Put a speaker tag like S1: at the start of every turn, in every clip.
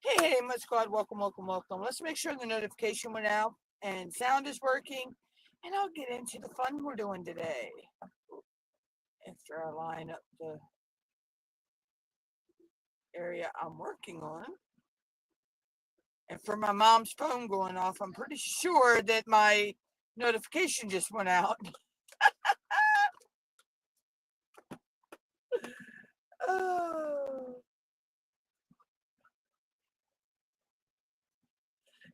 S1: Hey, my squad, welcome, welcome, welcome. Let's make sure the notification went out and sound is working, and I'll get into the fun we're doing today. After I line up the area I'm working on. And for my mom's phone going off, I'm pretty sure that my notification just went out. Oh.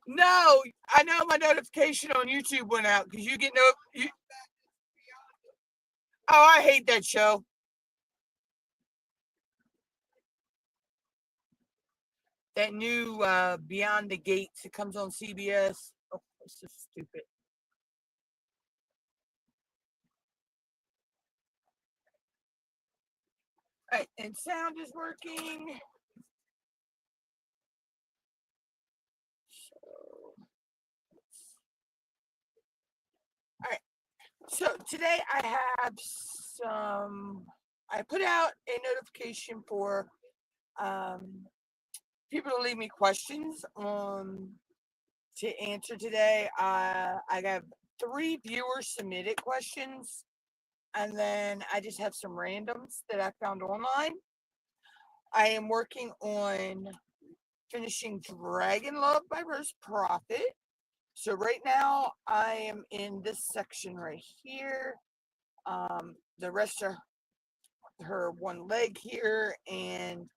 S1: No, I know my notification on YouTube went out because you get oh, I hate that show. That new Beyond the Gates. It comes on CBS. Oh, it's just stupid. All right, and sound is working. All right. So today I have I put out a notification for people to leave me questions to answer today. I have 3 viewers submitted questions, and then I just have some randoms that I found online. I am working on finishing Dragon Love by Rose Prophet. So right now I am in this section right here. The rest of her one leg here and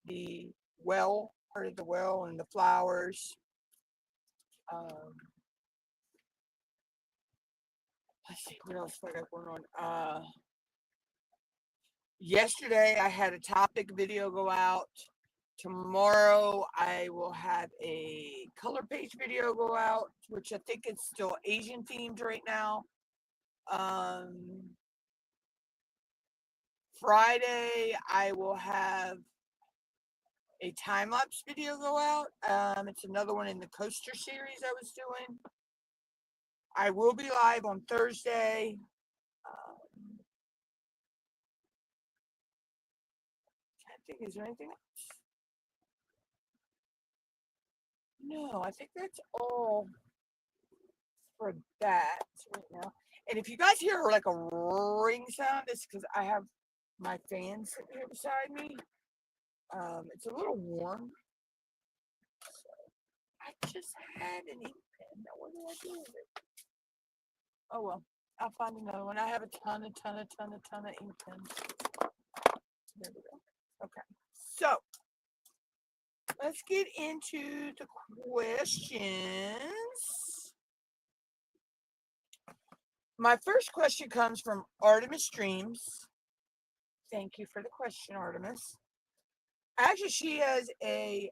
S1: the well, part of the well and the flowers. Let's see what else I got going on. Yesterday I had a topic video go out. Tomorrow I will have a color page video go out, which I think it's still Asian themed right now. Friday I will have a time-lapse video go out. It's another one in the coaster series I was doing. I will be live on Thursday. I think, is there anything else? No, I think that's all for that right now. And if you guys hear like a roaring sound, it's because I have my fan sitting here beside me. It's a little warm. So I just had an ink pen. Now what do I do with it? Oh well, I'll find another one. I have a ton of ink pens. There we go. Okay, so let's get into the questions. My first question comes from Artemis Dreams. Thank you for the question, Artemis. Actually, she has a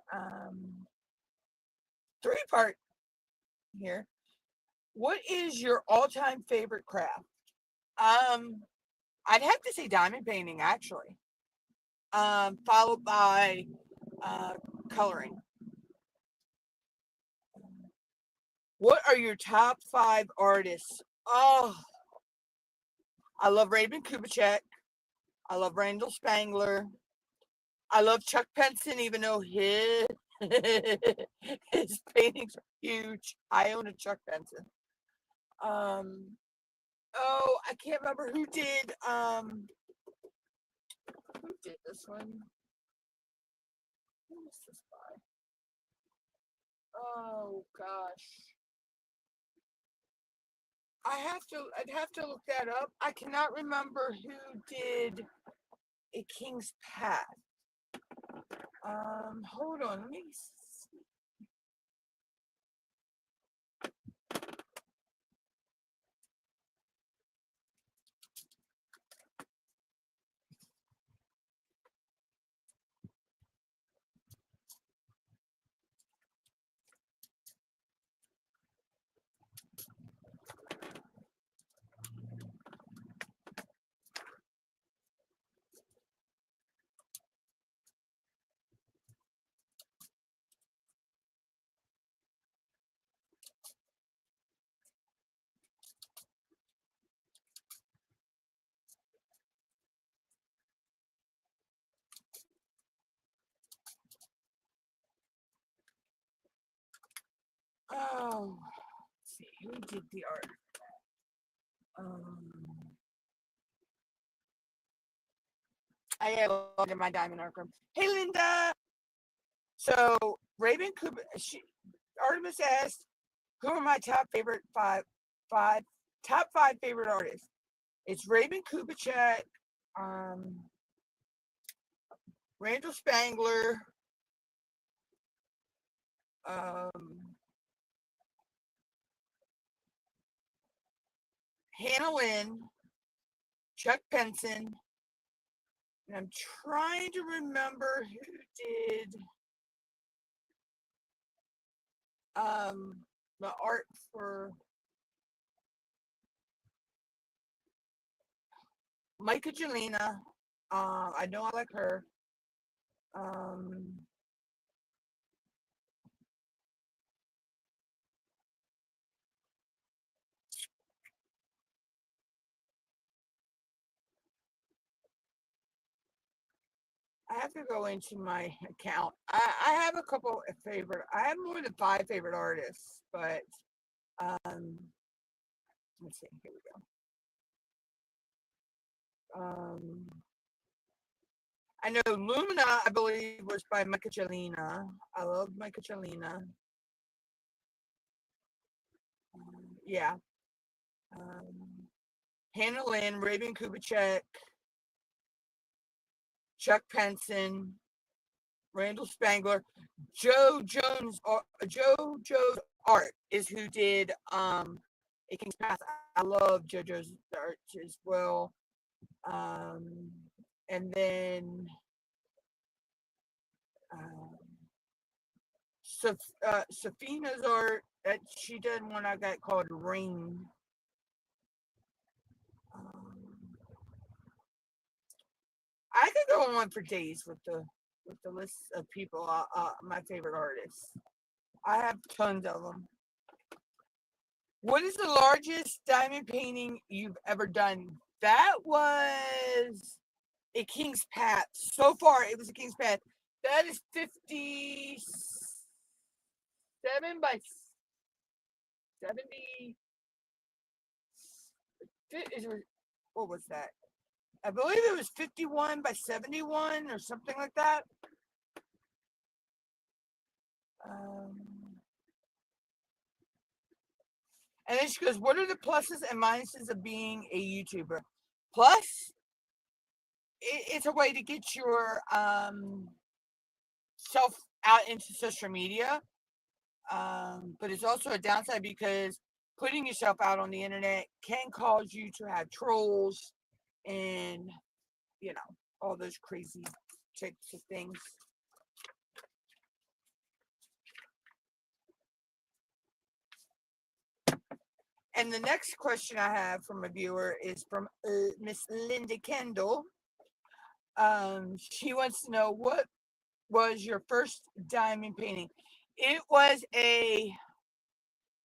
S1: 3-part here. What is your all-time favorite craft? I'd have to say diamond painting, actually. Followed by coloring. What are your top 5 artists? Oh, I love Raymond Kubitschek. I love Randall Spangler. I love Chuck Penson, even though his paintings are huge. I own a Chuck Penson. Oh, I can't remember who did this one. Who was this by? Oh gosh. I'd have to look that up. I cannot remember who did A King's Path. Hold on, let me see. Oh, let's see, who did the art? I have logged in my diamond archive. Hey, Linda. So Raven Cooper, Artemis asked, "Who are my top five favorite artists?" It's Raven Kubicek, Randall Spangler, Hannah Lynn, Chuck Penson, and I'm trying to remember who did the art for Micah Jelena. I know I like her. I have to go into my account. I have a couple of favorite. I have more than 5 favorite artists, but let's see. Here we go. I know Lumina, I believe, was by Micah Jelena. I love Micah Jelena. Yeah. Hannah Lynn, Raven Kubicek, Chuck Penson, Randall Spangler, Joe's art is who did A King's Path. I love JoJo's art as well. And then Safina's art that she did one I got called Rain. I could go on for days with the list of people. My favorite artists. I have tons of them. What is the largest diamond painting you've ever done? That was A King's Path. So far, it was A King's Path. That is 57 by 70. What was that? I believe it was 51 by 71 or something like that. And then she goes, "What are the pluses and minuses of being a YouTuber?" Plus, it's a way to get your self out into social media. But it's also a downside because putting yourself out on the internet can cause you to have trolls and, all those crazy types of things. And the next question I have from a viewer is from Miss Linda Kendall. She wants to know, what was your first diamond painting? It was a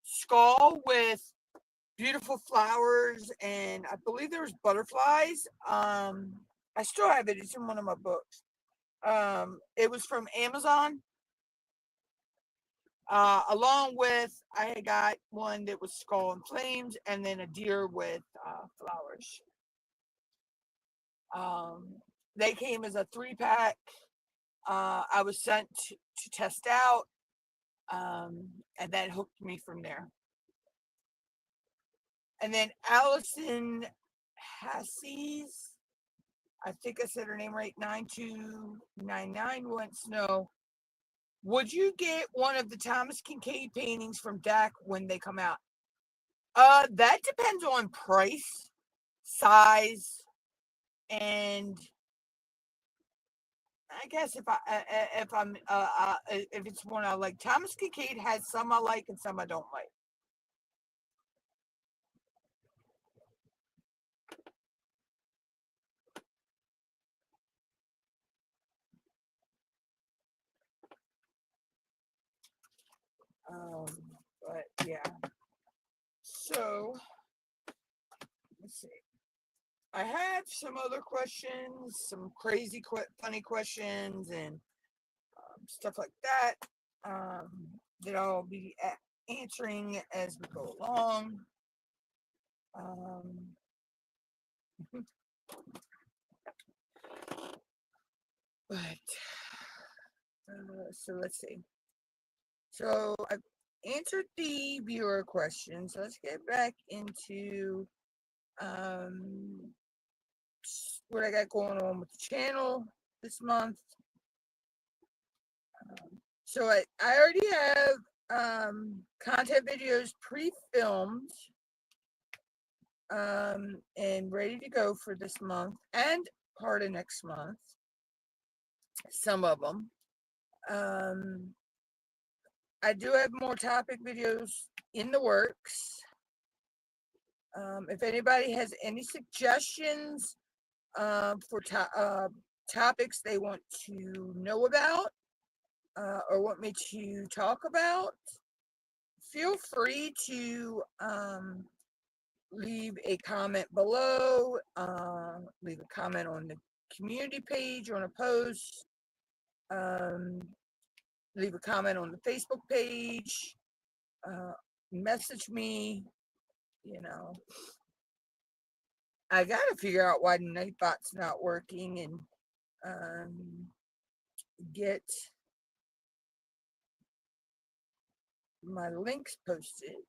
S1: skull with beautiful flowers, and I believe there was butterflies. I still have it. It's in one of my books. It was from Amazon. Along with, I got one that was skull and flames, and then a deer with flowers. They came as a 3-pack. I was sent to test out, and that hooked me from there. And then Allison Hassies, I think I said her name right, 9299 wants to know, would you get one of the Thomas Kincaid paintings from DAC when they come out? That depends on price, size, and I guess if it's one I like. Thomas Kincaid has some I like and some I don't like. But yeah. So let's see. I have some other questions, some crazy, funny questions, and stuff like that. That I'll be answering as we go along. But so let's see. So I've answered the viewer questions. Let's get back into what I got going on with the channel this month. So I already have content videos pre-filmed and ready to go for this month and part of next month. Some of them. I do have more topic videos in the works. If anybody has any suggestions for topics they want to know about or want me to talk about, feel free to leave a comment below, leave a comment on the community page on a post, leave a comment on the Facebook page, message me. You know, I gotta figure out why the Nightbot's not working and get my links posted,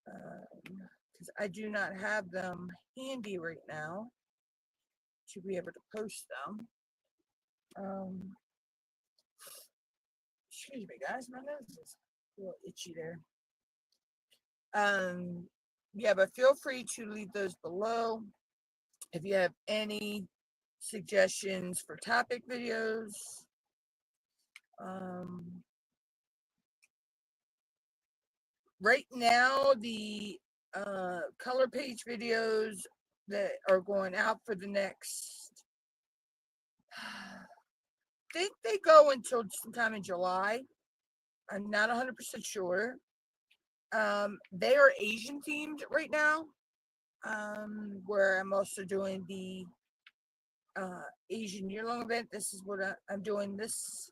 S1: because I do not have them handy right now to be able to post them. Excuse me, guys, my nose is a little itchy there. Yeah, but feel free to leave those below if you have any suggestions for topic videos. Right now, the color page videos that are going out for the next, I think they go until sometime in July. I'm not 100% sure. They are Asian themed right now, where I'm also doing the Asian year-long event. This is what I'm doing this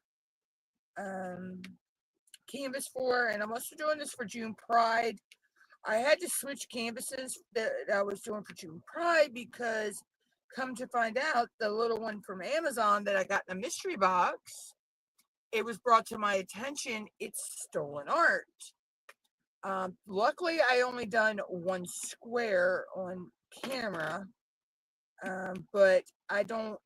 S1: canvas for, and I'm also doing this for June Pride. I had to switch canvases that I was doing for June Pride because, come to find out, the little one from Amazon that I got in a mystery box, it was brought to my attention it's stolen art. Luckily, I only done one square on camera, but I didn't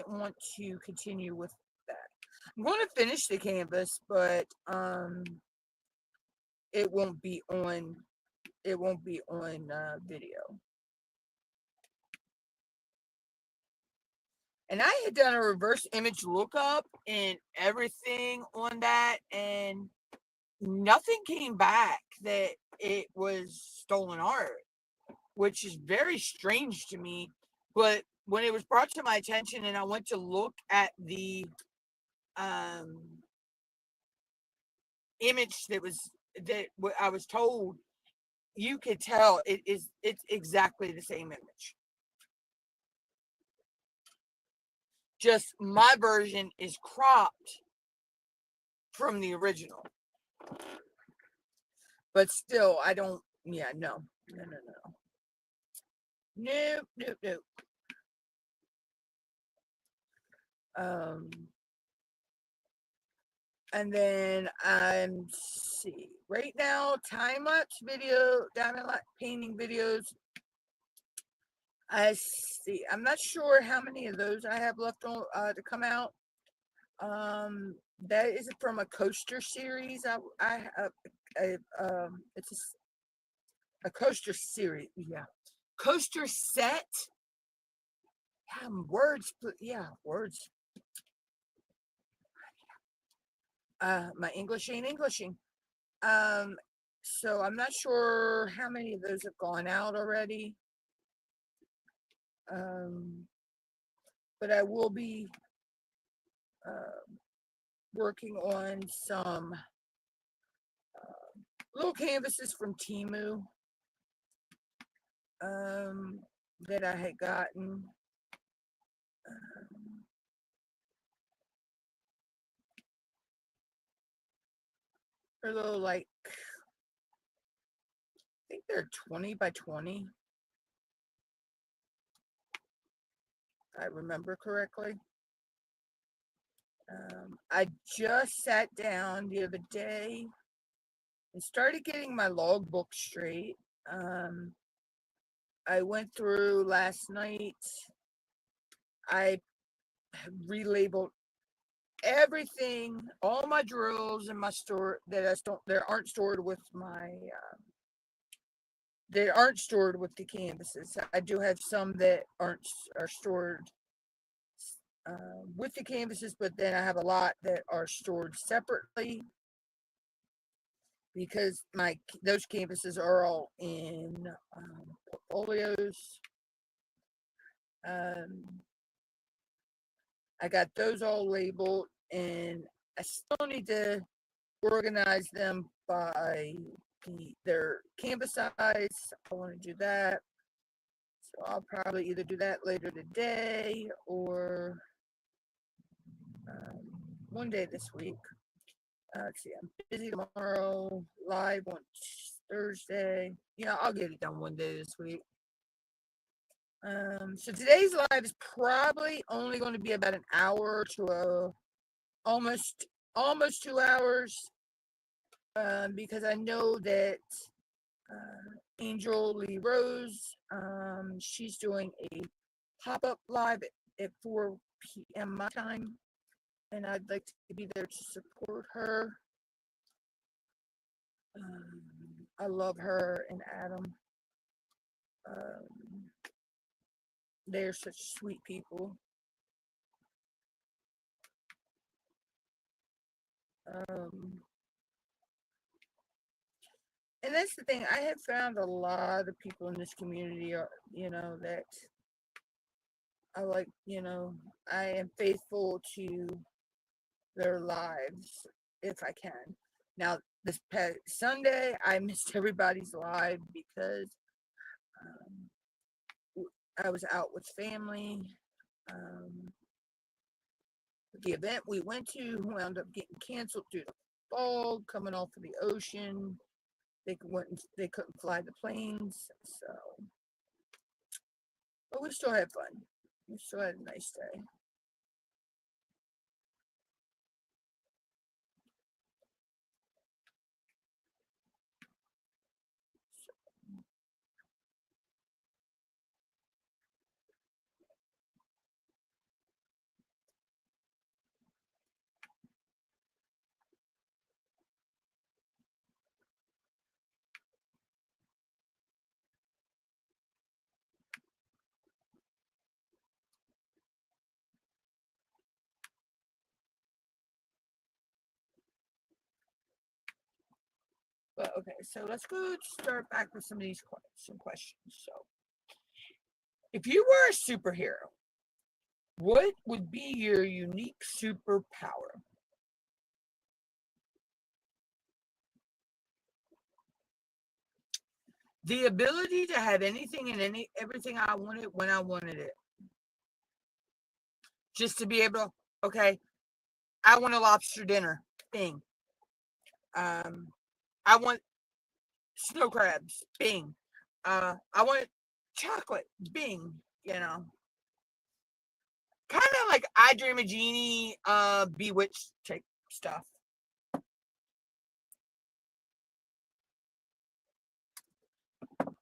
S1: want to continue with that. I'm going to finish the canvas, but it won't be on video. And I had done a reverse image lookup and everything on that, and nothing came back that it was stolen art, which is very strange to me. But when it was brought to my attention and I went to look at the image that I was told, you could tell it's exactly the same image. Just my version is cropped from the original. But still, I don't, yeah, no. Nope. And then see, right now, time-lapse video, diamond painting videos. I see. I'm not sure how many of those I have left on to come out. That is from a coaster series. It's a coaster series. Yeah, coaster set. Words. My English ain't Englishing. So I'm not sure how many of those have gone out already. But I will be working on some little canvases from Temu that I had gotten. They're little, like, I think they're 20 by 20. If I remember correctly. I just sat down the other day and started getting my logbook straight. I went through last night. I relabeled everything, all my drills in my store that aren't stored with my they aren't stored with the canvases. I do have some that are stored with the canvases, but then I have a lot that are stored separately because those canvases are all in portfolios. I got those all labeled, and I still need to organize them by their canvas size. I want to do that. So I'll probably either do that later today or one day this week. Let's see, I'm busy tomorrow, live on Thursday. Yeah, I'll get it done one day this week. So today's live is probably only going to be about an hour to almost 2 hours, because I know that Angel Lee Rose, she's doing a pop-up live at 4 p.m. my time, and I'd like to be there to support her. I love her and Adam. They're such sweet people. And that's the thing. I have found a lot of people in this community are, that I like, I am faithful to their lives if I can. Now, this past Sunday, I missed everybody's live because I was out with family. The event we went to wound up getting canceled due to fog coming off of the ocean. They couldn't fly the planes, so, but we still had fun. We still had a nice day. But okay, so let's go start back with some questions. So, if you were a superhero, what would be your unique superpower? The ability to have anything and everything I wanted when I wanted it. Just to be able to, okay, I want a lobster dinner. Bing. I want snow crabs. Bing. I want chocolate. Bing. Kind of like I Dream of Genie, Bewitched type stuff.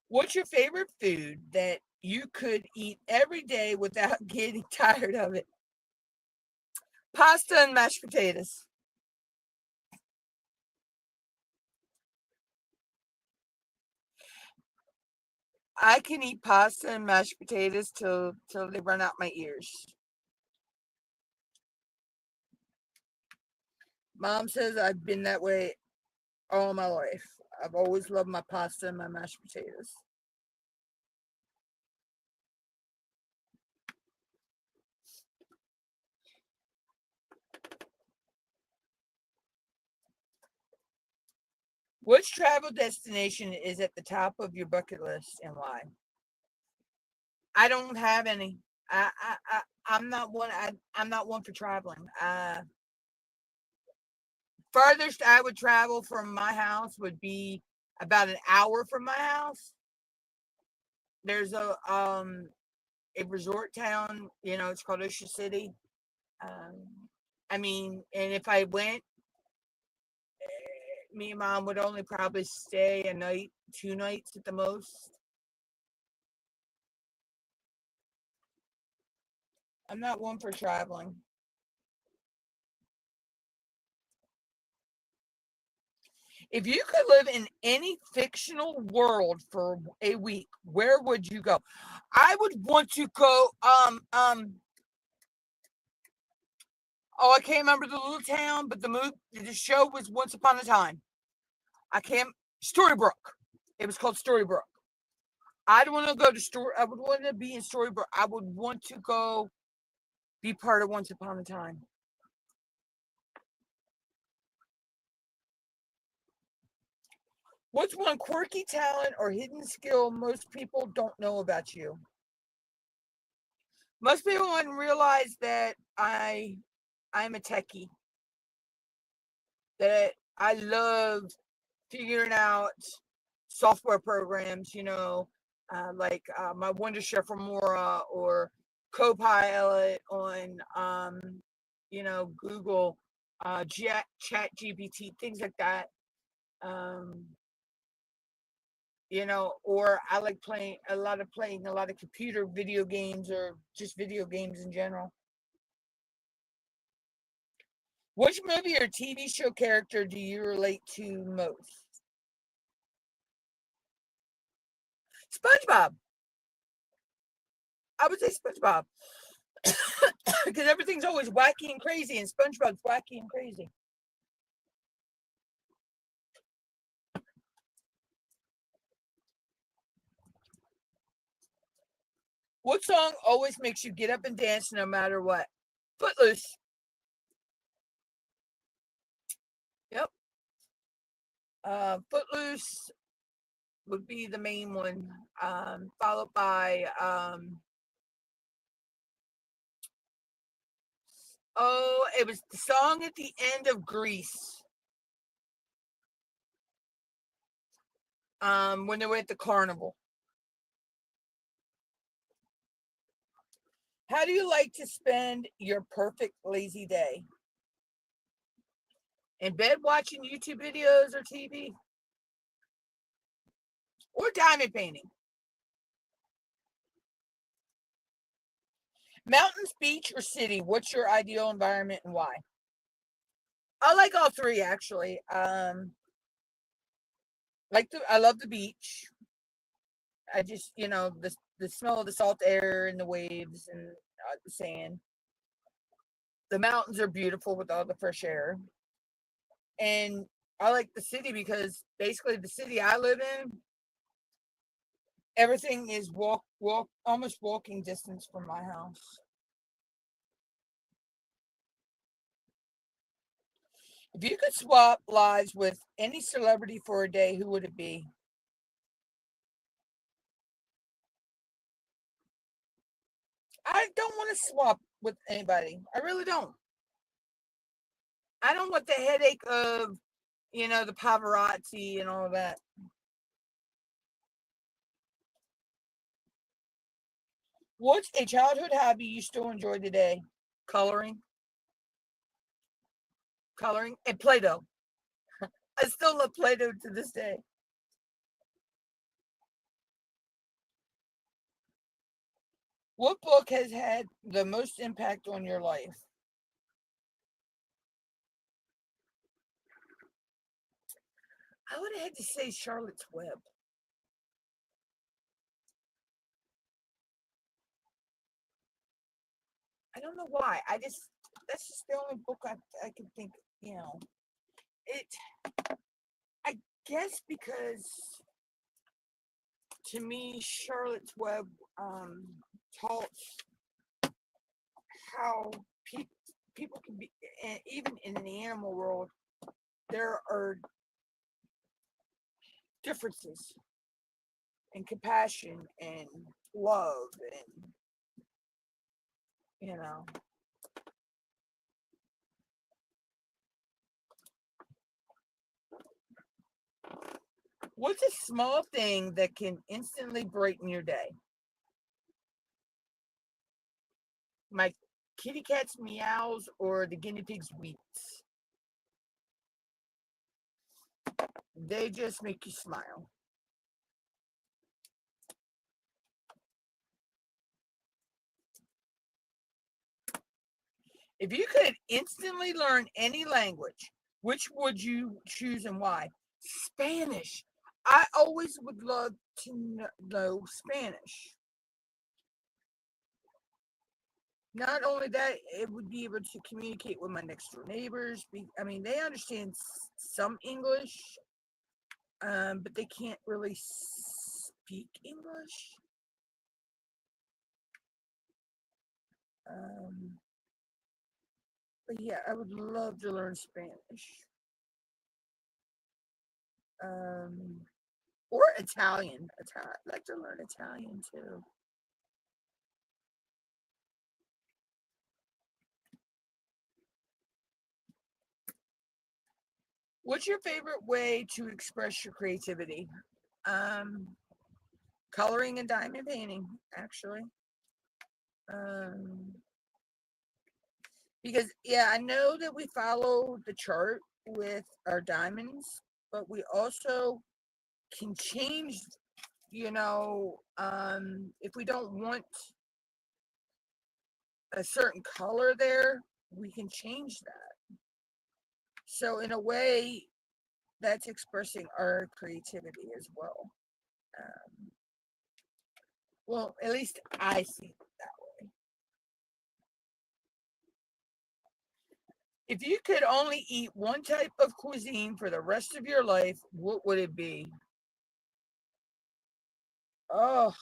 S1: What's your favorite food that you could eat every day without getting tired of it? Pasta and mashed potatoes. I can eat pasta and mashed potatoes till they run out my ears. Mom says I've been that way all my life. I've always loved my pasta and my mashed potatoes. Which travel destination is at the top of your bucket list and why? I don't have any. I'm not one. I'm not one for traveling. Farthest I would travel from my house would be about an hour from my house. There's a resort town, it's called Ocean City. I mean, and if I went, me and mom would only probably stay a night, 2 nights at the most. I'm not one for traveling. If you could live in any fictional world for a week, where would you go? I would want to go. Oh, I can't remember the little town, but the show was Once Upon a Time. I can't. Storybrooke. It was called Storybrooke. I'd want to go to I would want to be in Storybrooke. I would want to go be part of Once Upon a Time. What's one quirky talent or hidden skill most people don't know about you? Most people wouldn't realize that I'm a techie. That I love figuring out software programs, like my Wonder Chef Remora or Copilot on, Google, Chat GPT, things like that. Um, or I like playing a lot of computer video games or just video games in general. Which movie or TV show character do you relate to most? SpongeBob. I would say SpongeBob. Because everything's always wacky and crazy, and SpongeBob's wacky and crazy. What song always makes you get up and dance no matter what? Footloose. Yep. Footloose would be the main one, followed by it was the song at the end of Grease. When they were at the carnival. How do you like to spend your perfect lazy day? In bed watching YouTube videos or TV? Or diamond painting? Mountains, beach, or city? What's your ideal environment and why? I like all three actually. I love the beach. I just the smell of the salt air and the waves and the sand. The mountains are beautiful with all the fresh air, and I like the city because basically the city I live in, everything is almost walking distance from my house. If you could swap lives with any celebrity for a day, who would it be? I don't want to swap with anybody. I really don't. I don't want the headache of, the paparazzi and all that. What's a childhood hobby you still enjoy today? Coloring. Coloring and Play-Doh. I still love Play-Doh to this day. What book has had the most impact on your life? I would have had to say Charlotte's Web. I don't know why. That's just the only book I can think. It. I guess because to me, Charlotte's Web taught how people can be, and even in the animal world, there are differences and compassion and love and you know What's a small thing that can instantly brighten your day? My kitty cat's meows or the guinea pig's weeps. They just make you smile. If you could instantly learn any language, which would you choose and why? Spanish. I always would love to know Spanish. Not only that, it would be able to communicate with my next door neighbors. I mean, they understand some English, but they can't really speak English. Um, but yeah, I would love to learn Spanish. Um, or Italian. I'd like to learn Italian too. What's your favorite way to express your creativity? Um, Coloring and diamond painting, actually. Um, because yeah, I know that we follow the chart with our diamonds, but we also can change. If we don't want a certain color there, we can change that. So in a way, that's expressing our creativity as well. Um, well, at least I see it that way. If you could only eat one type of cuisine for the rest of your life, what would it be? Oh,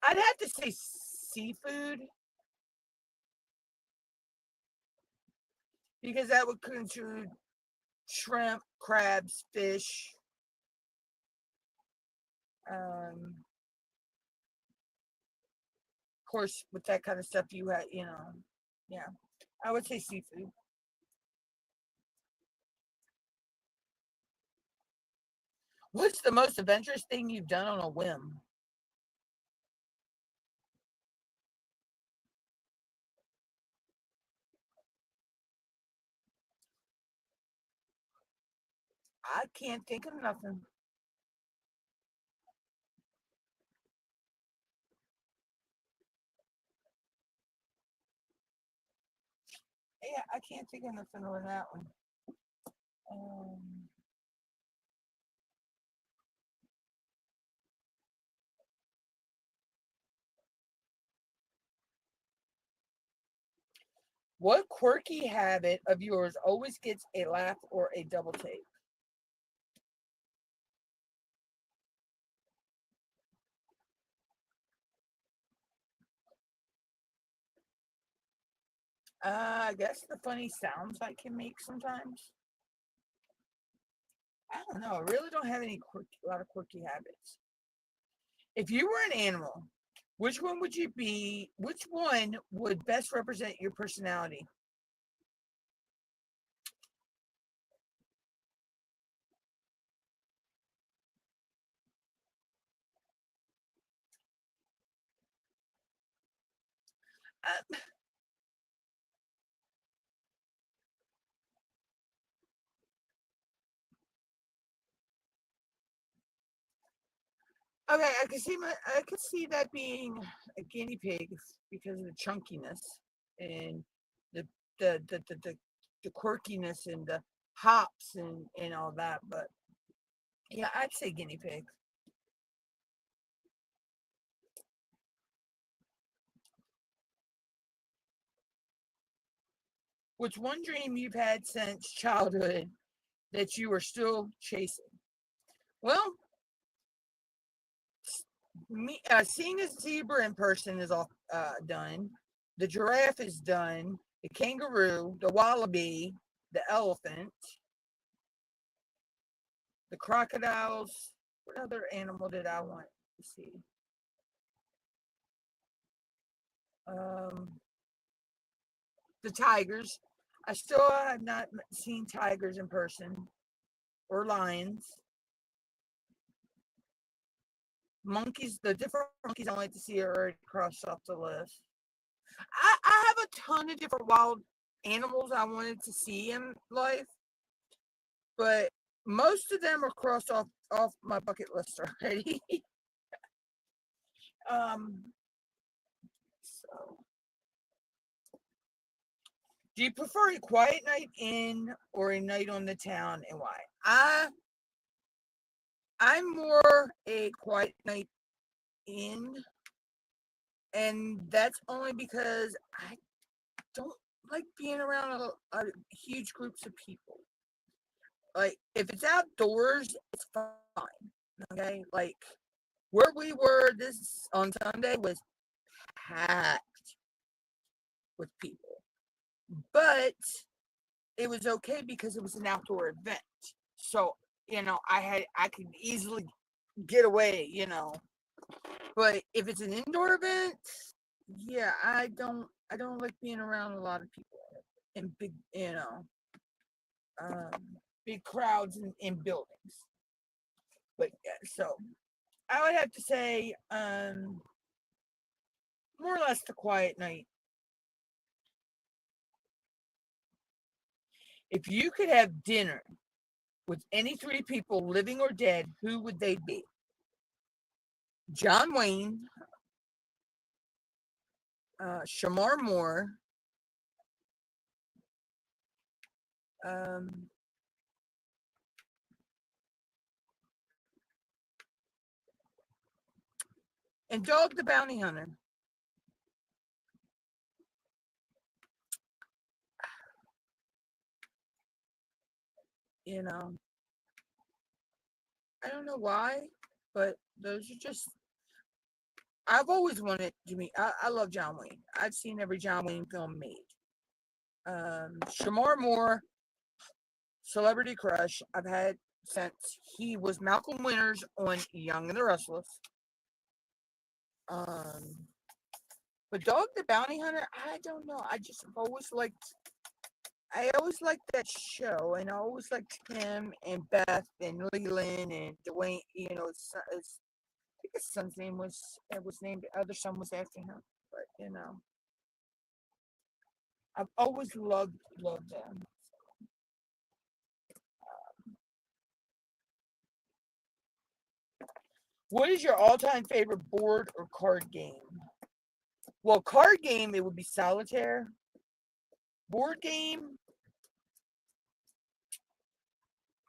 S1: I'd have to say seafood because that would include shrimp, crabs, fish. Of course, with that kind of stuff, yeah, I would say seafood. What's the most adventurous thing you've done on a whim? I can't think of nothing. Yeah, I can't think of nothing on that one. Um, what quirky habit of yours always gets a laugh or a double take? I guess the funny sounds I can make sometimes. I don't know. I really don't have a lot of quirky habits. If you were an animal, which one would you be? Which one would best represent your personality? Uh, okay, I could see that being a guinea pig because of the chunkiness and the the the the, the, the quirkiness and the hops and all that. But yeah, I'd say guinea pig. What's one dream you've had since childhood that you are still chasing? Well, seeing a zebra in person is all done. The giraffe is done. The kangaroo, the wallaby, the elephant, the crocodiles. What other animal did I want to see? Um, the tigers. I still have not seen tigers in person or lions. Monkeys, the different monkeys I like to see are already crossed off the list. I have a ton of different wild animals I wanted to see in life, but most of them are crossed off my bucket list already. um, so, do you prefer a quiet night in or a night on the town, and why? I'm more a quiet night in, and that's only because I don't like being around a huge groups of people. Like, if it's outdoors, it's fine. Okay, like where we were this on Sunday was packed with people, but it was okay because it was an outdoor event. So I could easily get away. But if it's an indoor event, yeah, I don't like being around a lot of people in big um, big crowds in buildings. But yeah, so I would have to say more or less the quiet night. If you could have dinner with any three people, living or dead, who would they be? John Wayne, Shamar Moore, um, and Dog the Bounty Hunter. You know, I don't know why, but those are just. I've always wanted to meet. I love John Wayne. I've seen every John Wayne film made. Shamar Moore, celebrity crush I've had since he was Malcolm Winters on Young and the Restless. Um, but Dog the Bounty Hunter, I don't know. I always liked that show, and I always liked him and Beth and Leland and Dwayne. I think his son's name was named. The other son was after him, but I've always loved them. What is your all-time favorite board or card game? Well, card game, it would be solitaire. Board game,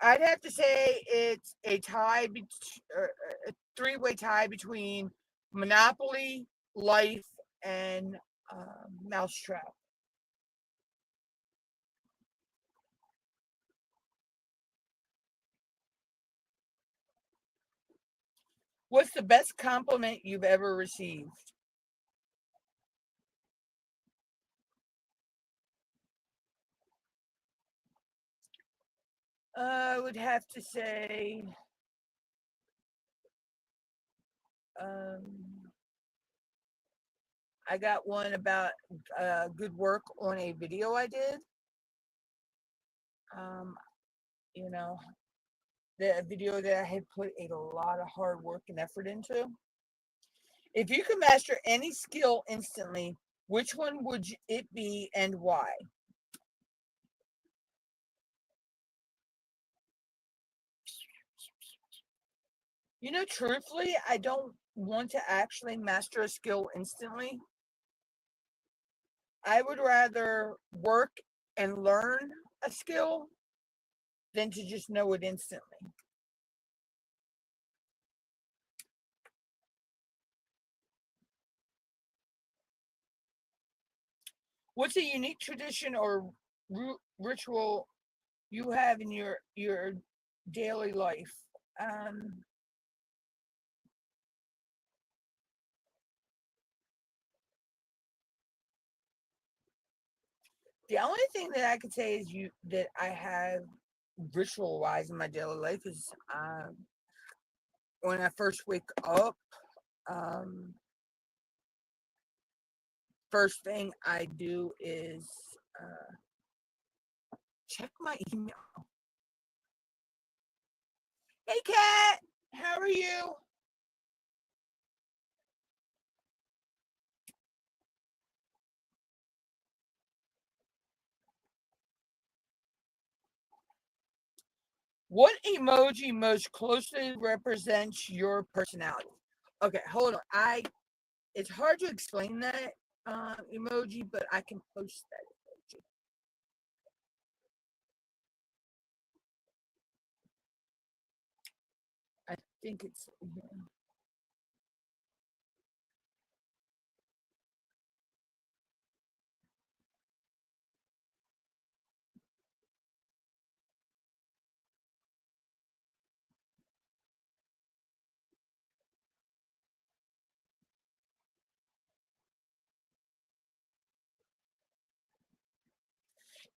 S1: I'd have to say it's a three-way tie between Monopoly, Life, and Mousetrap. What's the best compliment you've ever received? I would have to say, um, I got one about good work on a video I did. Um, you know, the video that I had put a lot of hard work and effort into. If you could master any skill instantly, which one would it be and why? Truthfully, I don't want to actually master a skill instantly. I would rather work and learn a skill than to just know it instantly. What's a unique tradition or ritual you have in your daily life? Um, the only thing that I could say is you that I have ritual wise in my daily life is when I first wake up. Um, First thing I do is Check my email. Hey, Kat. How are you? What emoji most closely represents your personality? Okay, hold on. It's hard to explain that emoji, but I can post that emoji. I think it's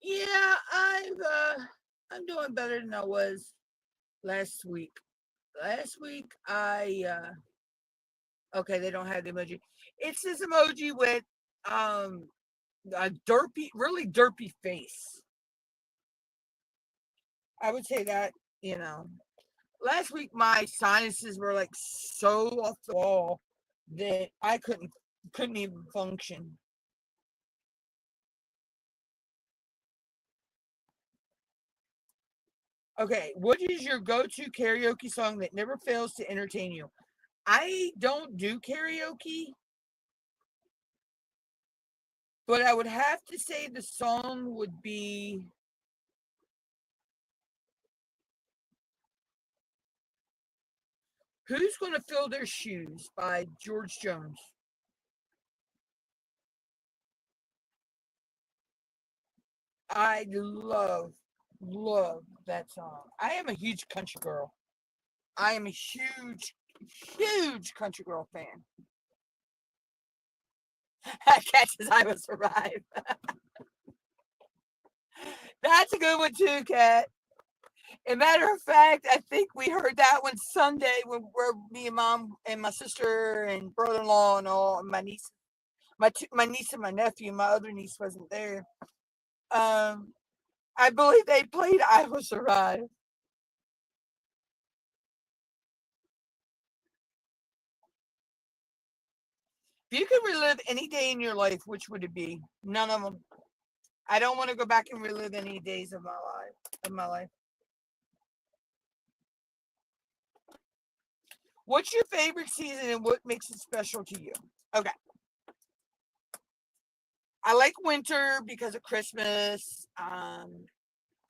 S1: yeah. I'm doing better than I was last week. Last week okay, they don't have the emoji. It's this emoji with um a derpy, really derpy face. I would say that, you know. Last week my sinuses were like so off the wall that I couldn't even function. Okay, what is your go-to karaoke song that never fails to entertain you? I don't do karaoke, but I would have to say the song would be Who's Gonna Fill Their Shoes by George Jones. I love that song. I am a huge country girl. I am a huge country girl fan. Catches I Will Survive. That's a good one too, Kat. As a matter of fact, I think we heard that one Sunday when we're me and mom and my sister and brother-in-law and all and my niece, my niece and my nephew. My other niece wasn't there. Um, I believe they played "I Will Survive." If you could relive any day in your life, which would it be? None of them. I don't want to go back and relive any days of my life. What's your favorite season and what makes it special to you? Okay. I like winter because of Christmas. I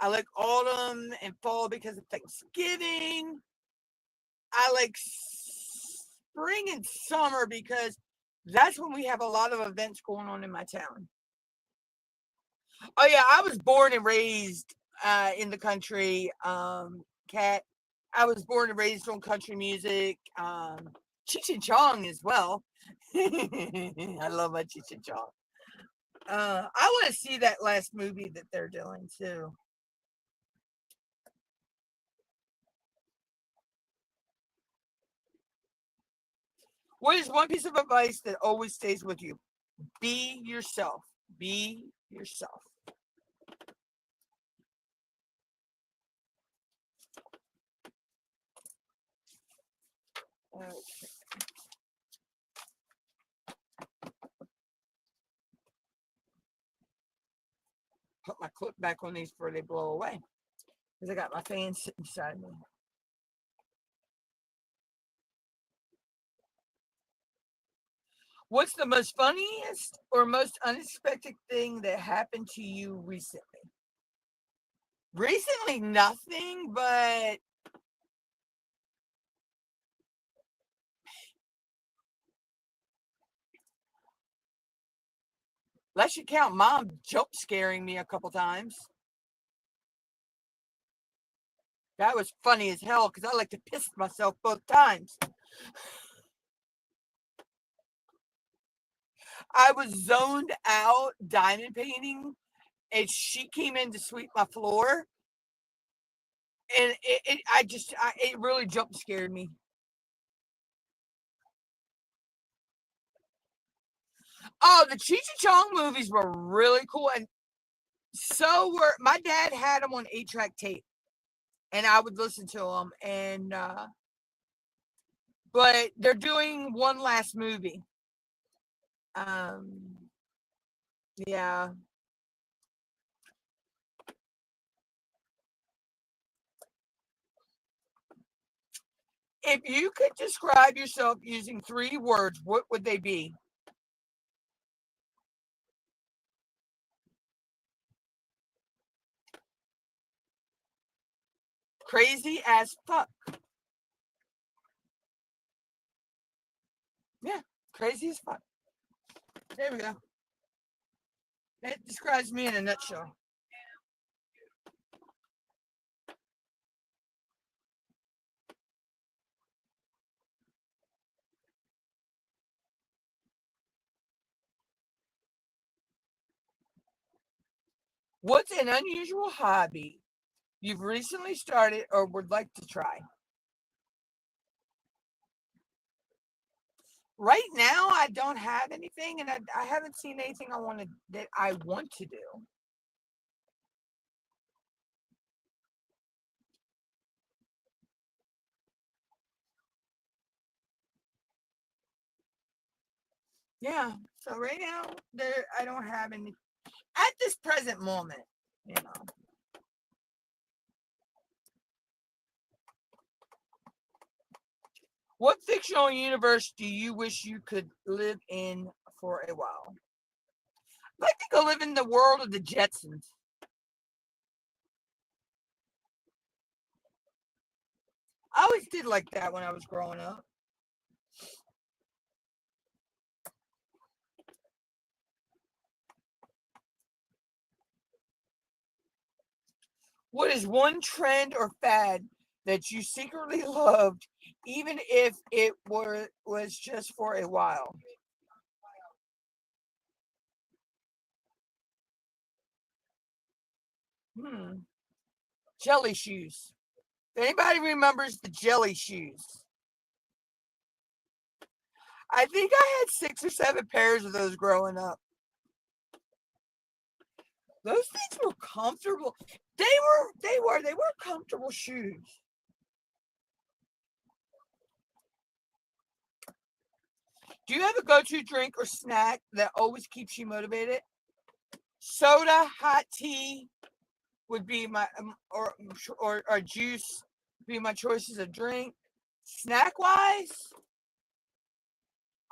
S1: like autumn and fall because of Thanksgiving. I like spring and summer because that's when we have a lot of events going on in my town. Oh yeah, I was born and raised in the country. Cat. I was born and raised on country music. Cheech and Chong as well. I love my Cheech and Chong. I want to see that last movie that they're doing too. What is one piece of advice that always stays with you? Be yourself. Be yourself. Okay. Put my clip back on these before they blow away. Because I got my fan sitting beside me. What's the most funniest or most unexpected thing that happened to you recently? Recently, nothing, but let's you count mom jump scaring me a couple times. That was funny as hell because I like to piss myself both times. I was zoned out diamond painting and she came in to sweep my floor and it really jump scared me. Oh, the Cheech and Chong movies were really cool, and So my dad had them on 8-track tape, and I would listen to them. And but they're doing one last movie. Yeah. If you could describe yourself using 3 words, what would they be? Crazy as fuck. Yeah, crazy as fuck. There we go. That describes me in a nutshell. What's an unusual hobby you've recently started or would like to try? Right now, I don't have anything, and I haven't seen anything that I want to do. Yeah. So right now, I don't have any at this present moment. You know. What fictional universe do you wish you could live in for a while? I'd like to go live in the world of the Jetsons. I always did like that when I was growing up. What is one trend or fad that you secretly loved, even if it was just for a while? Hmm. Jelly shoes. If anybody remembers the jelly shoes? I think I had 6 or 7 pairs of those growing up. Those things were comfortable. They were comfortable shoes. Do you have a go-to drink or snack that always keeps you motivated? Soda, hot tea would be my or juice would be my choices of drink. Snack wise,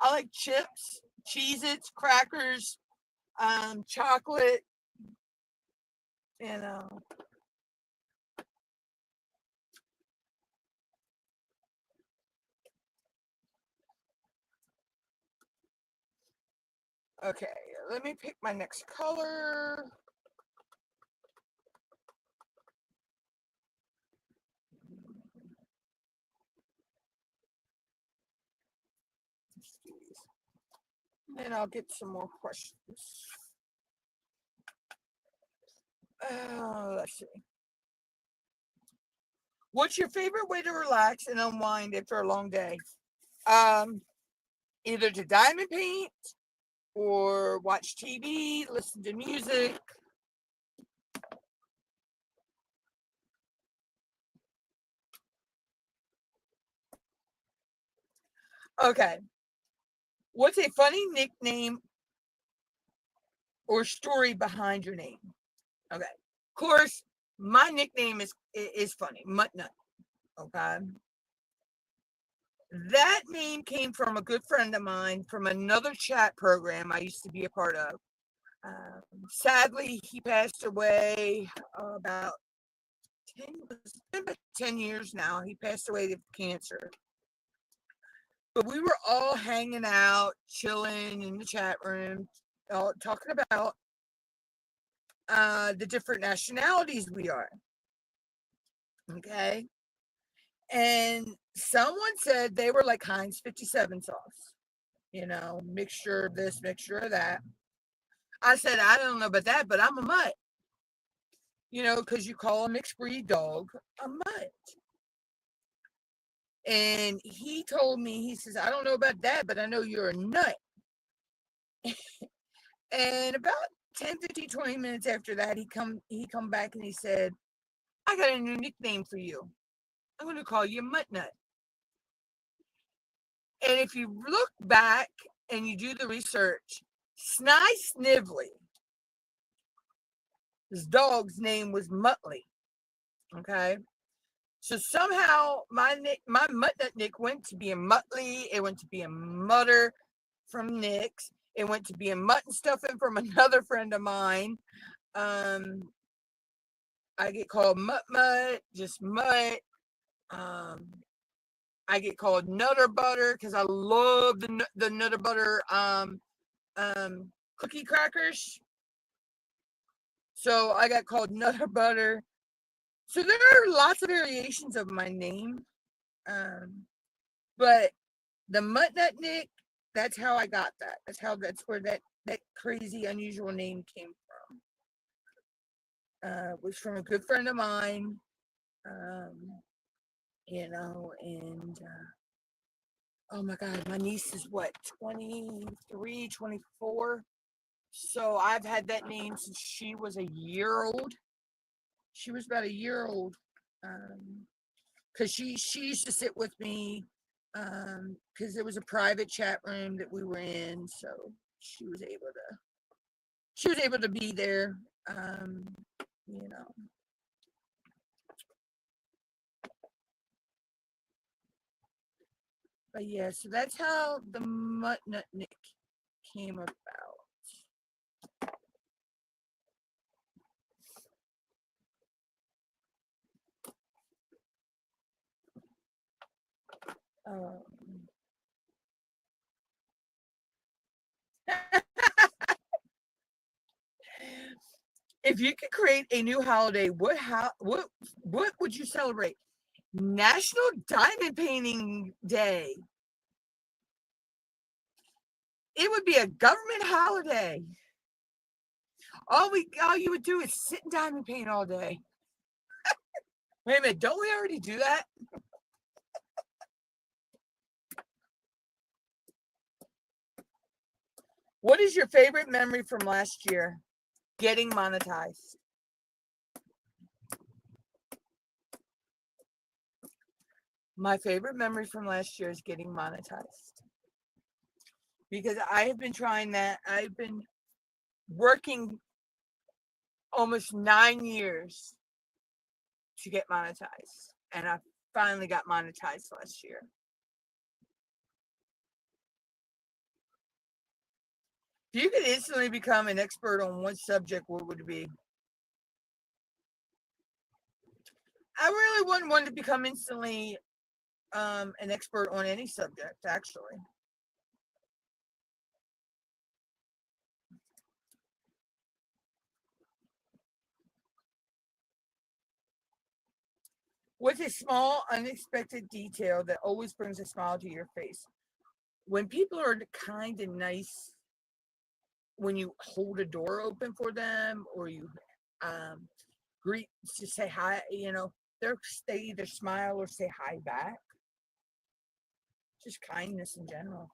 S1: I like chips, Cheez-Its, crackers, chocolate, you know. Okay, let me pick my next color. And I'll get some more questions. Let's see. What's your favorite way to relax and unwind after a long day? Um, Either to diamond paint or watch TV, listen to music. Okay. What's a funny nickname or story behind your name? Okay. Of course, my nickname is funny, MUTTNUTT. Okay. That name came from a good friend of mine from another chat program I used to be a part of. Sadly, he passed away about it's been about 10 years now. He passed away of cancer. But we were all hanging out, chilling in the chat room, all talking about the different nationalities we are. Okay. And someone said they were like Heinz 57 sauce, mixture of this, mixture of that. I said, I don't know about that, but I'm a mutt, because you call a mixed breed dog a mutt. And he told me, he says, I don't know about that, but I know you're a nut. And about 10, 15, 20 minutes after that, he come back and he said, I got a new nickname for you. I'm going to call you MUTTNUTT. And if you look back and you do the research, Sny Snively, his dog's name was Muttley. Okay. So somehow my MUTTNUTT Nick went to be a Muttley. It went to be a Mutter from Nick's. It went to be a mutton stuffing from another friend of mine. I get called Mutt, just Mutt. I get called Nutter Butter because I love the Nutter Butter cookie crackers. So I got called Nutter Butter. So there are lots of variations of my name. But the MUTTNUTT Nick, that's how I got that. That's where that crazy unusual name came from. Was from a good friend of mine. You know, and oh my God, my niece is what, 23, 24. So I've had that name since she was a year old. She was about a year old. Because she used to sit with me because there was a private chat room that we were in, so she was able to be there, you know. But yeah, so that's how the MUTTNUTT Nick came about. If you could create a new holiday, what would you celebrate? National Diamond Painting Day. It would be a government holiday. All you would do is sit and diamond paint all day. Wait a minute, don't we already do that? What is your favorite memory from last year? Getting monetized. My favorite memory from last year is getting monetized. Because I have been trying that. I've been working almost 9 years to get monetized. And I finally got monetized last year. If you could instantly become an expert on one subject, what would it be? I really wouldn't want to become instantly an expert on any subject, actually. What's a small, unexpected detail that always brings a smile to your face? When people are kind and nice, when you hold a door open for them or you greet, to say hi, you know, they either smile or say hi back. Just kindness in general.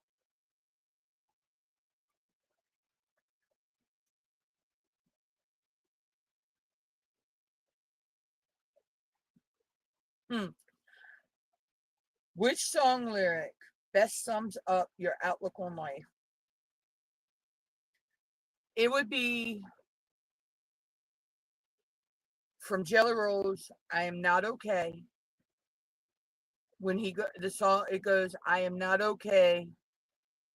S1: Which song lyric best sums up your outlook on life? It would be from Jelly Rolls, I Am Not Okay. When the song, it goes, I am not okay,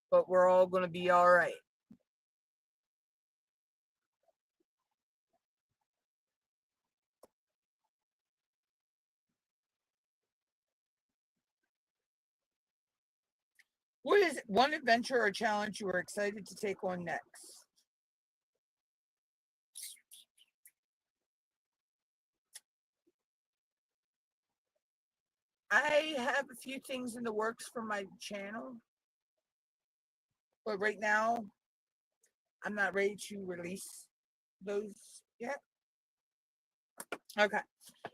S1: but we're all going to be all right. What is one adventure or challenge you are excited to take on next? I have a few things in the works for my channel, but right now I'm not ready to release those yet. Okay,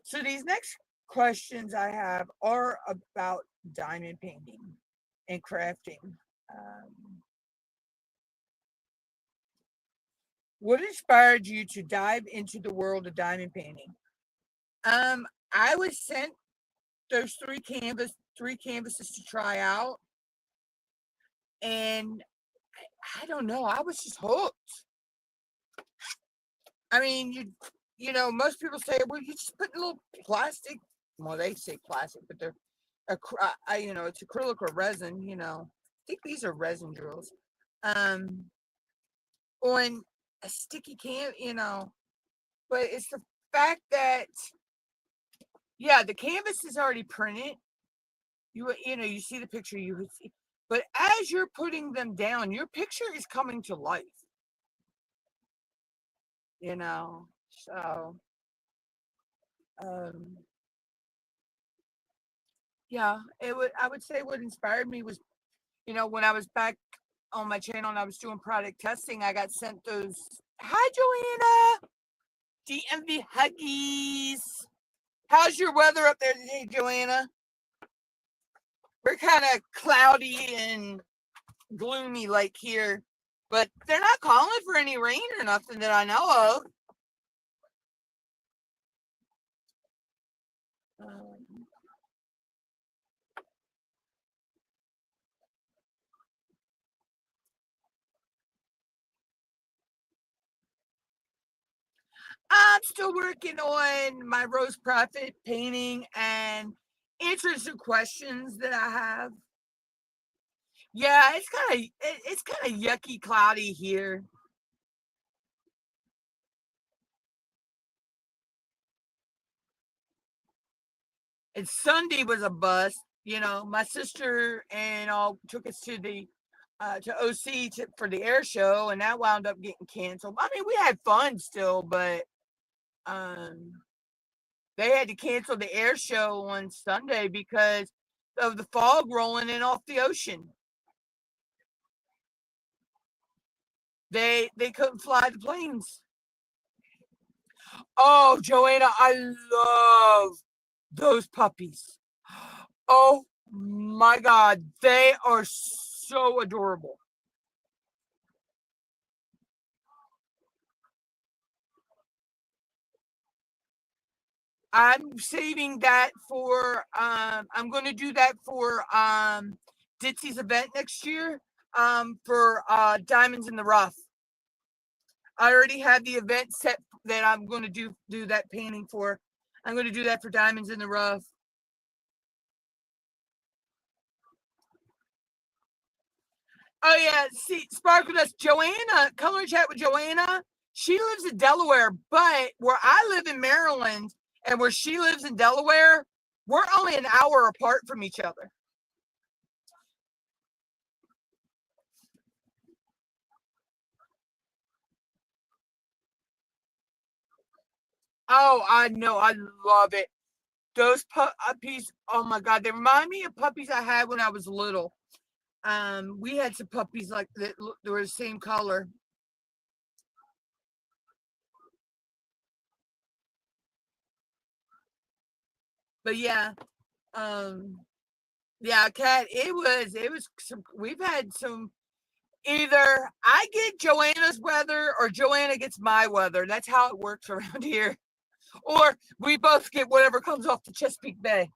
S1: so these next questions I have are about diamond painting and crafting. What inspired you to dive into the world of diamond painting? I was sent those three canvases to try out, and I don't know, I was just hooked. I mean, most people say, well, you just put a little plastic. Well, they say plastic, but they're, it's acrylic or resin. I think these are resin drills. Um, on a sticky but it's the fact that, yeah, the canvas is already printed. You see the picture, you would see, but as you're putting them down, your picture is coming to life. So um yeah, I would say what inspired me was, when I was back on my channel and I was doing product testing, I got sent those. Hi, Joanna. DMV Huggies. How's your weather up there today, Joanna? We're kind of cloudy and gloomy like here, but they're not calling for any rain or nothing that I know of. I'm still working on my Rose Prophet painting and answering some questions that I have. Yeah, it's kind of yucky, cloudy here. And Sunday was a bust. My sister and all took us to the to OC for the air show, and that wound up getting canceled. I mean, we had fun still, but um, they had to cancel the air show on Sunday because of the fog rolling in off the ocean. They couldn't fly the planes. Oh, Joanna, I love those puppies. Oh my God, they are so adorable. I'm saving that for I'm going to do that for Ditsy's event next year for Diamonds in the Rough. I already have the event set that I'm going to do that painting for. I'm going to do that for Diamonds in the Rough. Oh yeah, see, Sparkle Dust, Joanna, color chat with Joanna. She lives in Delaware, but where I live in Maryland and where she lives in Delaware, we're only an hour apart from each other. Oh, I know, I love it. Those puppies, oh my God, they remind me of puppies I had when I was little. We had some puppies like that. They were the same color. But yeah, um, yeah, Cat. It was some. We've had some. Either I get Joanna's weather or Joanna gets my weather. That's how it works around here. Or we both get whatever comes off the Chesapeake Bay.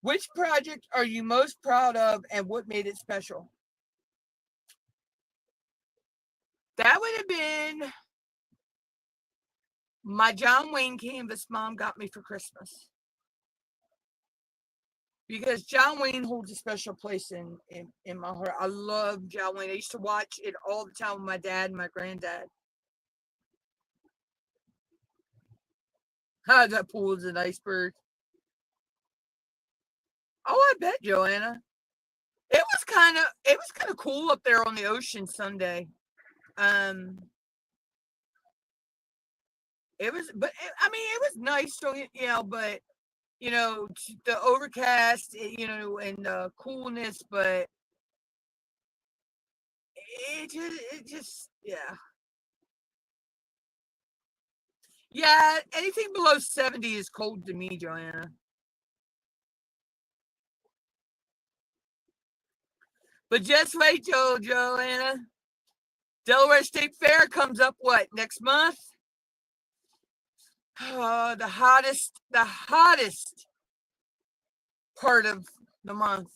S1: Which project are you most proud of and what made it special? That would have been my John Wayne canvas mom got me for Christmas. Because John Wayne holds a special place in my heart. I love John Wayne. I used to watch it all the time with my dad and my granddad. Ah, that pool is an iceberg. Oh, I bet, Joanna. It was kind of cool up there on the ocean Sunday. Um, I mean, it was nice, so but the overcast, and the coolness, but it just, yeah. Yeah, anything below 70 is cold to me, Joanna. But just wait, Joanna. Delaware State Fair comes up next month? Oh, the hottest part of the month.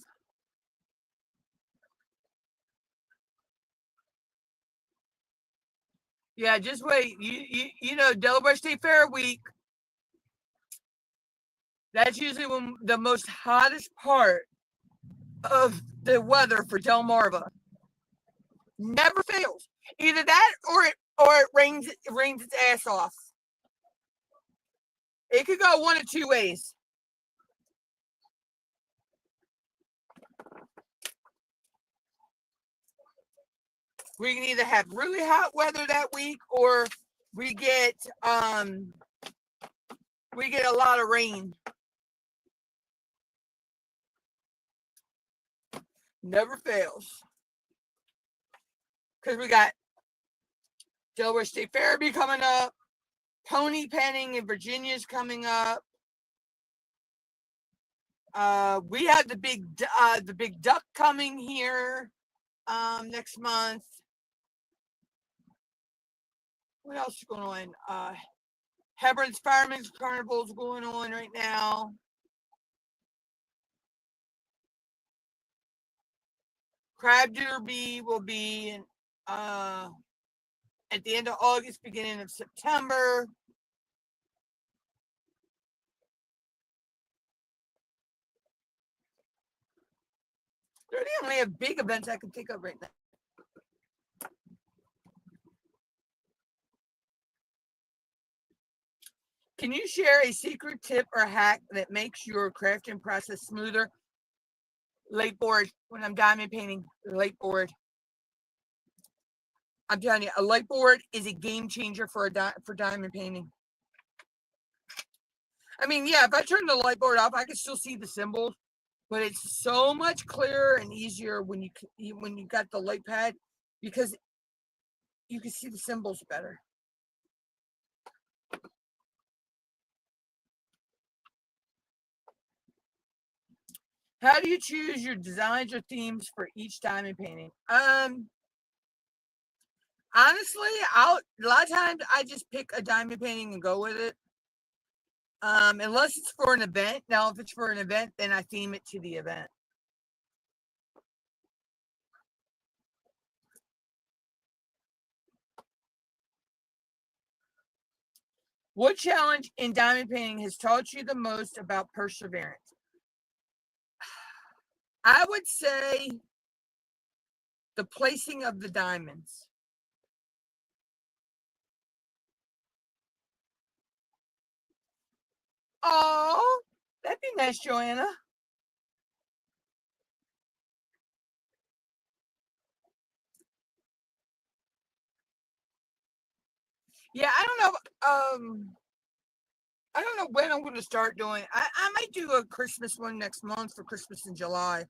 S1: Yeah, just wait. You know, Delaware State Fair week. That's usually when the most hottest part of the weather for Delmarva. Never fails. Either that or it rains its ass off. It could go one of two ways. We can either have really hot weather that week, or we get a lot of rain. Never fails. Because we got Delaware State Fair be coming up. Pony penning in Virginia's coming up. We have the big duck coming here next month. What else is going on? Hebron's Fireman's Carnival is going on right now. Crab Derby will be at the end of August, beginning of September. They're the only big events I can think of right now. Can you share a secret tip or hack that makes your crafting process smoother? Late board, when I'm diamond painting, late board. I'm telling you, a light board is a game changer for diamond painting. I mean, yeah, if I turn the light board off, I can still see the symbols, but it's so much clearer and easier when you got the light pad, because you can see the symbols better. How do you choose your designs or themes for each diamond painting? Honestly, a lot of times I just pick a diamond painting and go with it. Unless it's for an event. Now, if it's for an event, then I theme it to the event. What challenge in diamond painting has taught you the most about perseverance? I would say the placing of the diamonds. Oh, that'd be nice, Joanna. Yeah, I don't know. I don't know when I'm going to start doing. I might do a Christmas one next month for Christmas in July.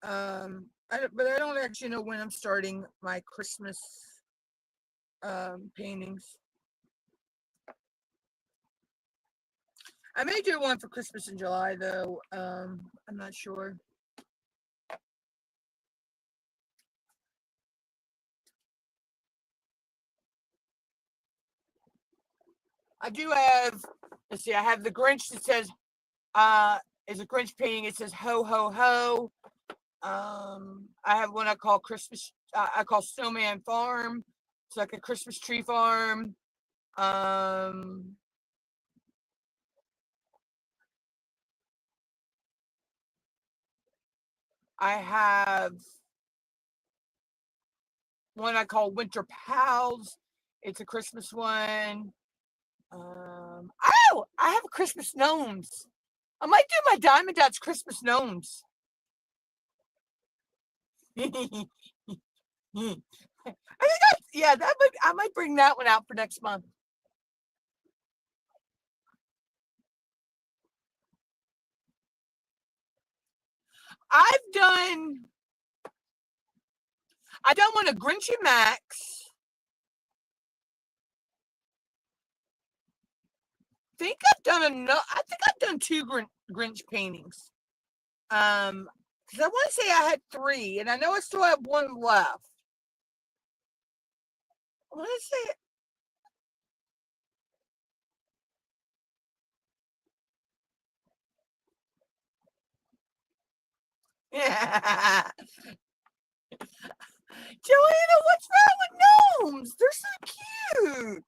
S1: But I don't actually know when I'm starting my Christmas paintings. I may do one for Christmas in July, though. I'm not sure. I do have, let's see, I have the Grinch that says, is a Grinch painting. It says ho, ho, ho. I have one I call Christmas, I call Snowman Farm. It's like a Christmas tree farm. I have one I call Winter Pals. It's a Christmas one. I have Christmas gnomes. I might do my Diamond Dots Christmas gnomes. I think I might bring that one out for next month. I've done one of Grinchy Max. I think I've done two Grinch paintings. Because I want to say I had 3, and I know I still have 1 left. I want to say. Yeah. Joanna, what's wrong with gnomes? They're so cute.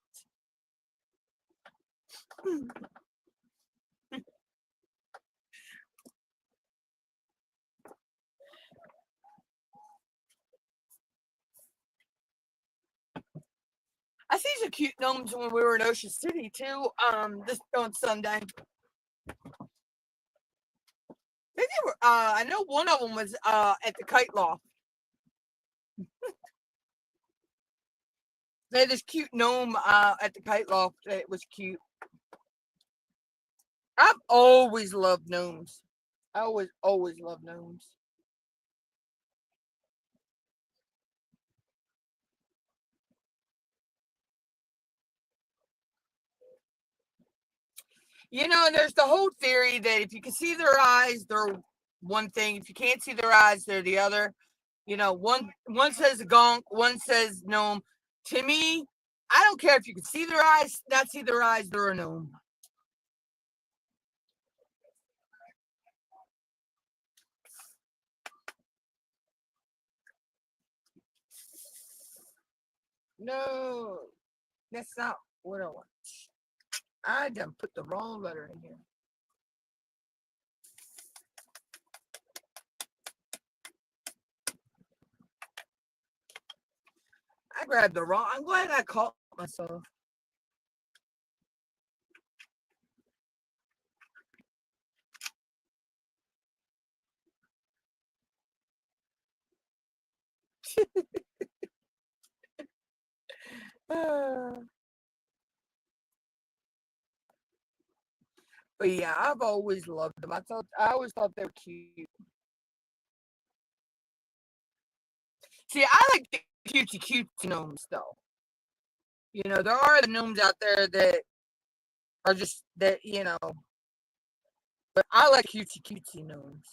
S1: I see some cute gnomes when we were in Ocean City too. This on Sunday. They were. I know one of them was at the kite loft. They had this cute gnome at the kite loft. It was cute. I've always loved gnomes. I always loved gnomes. You know, and there's the whole theory that if you can see their eyes, they're one thing. If you can't see their eyes, they're the other. You know, one says gonk, one says gnome. To me, I don't care if you can see their eyes, not see their eyes, they're a gnome. No, that's not what I want. I done put the wrong letter in here. I grabbed the wrong. I'm glad I caught myself. But yeah, I've always loved them. I always thought they were cute. See, I like the cutesy gnomes though. You know, there are the gnomes out there that are just that, but I like cutesy gnomes.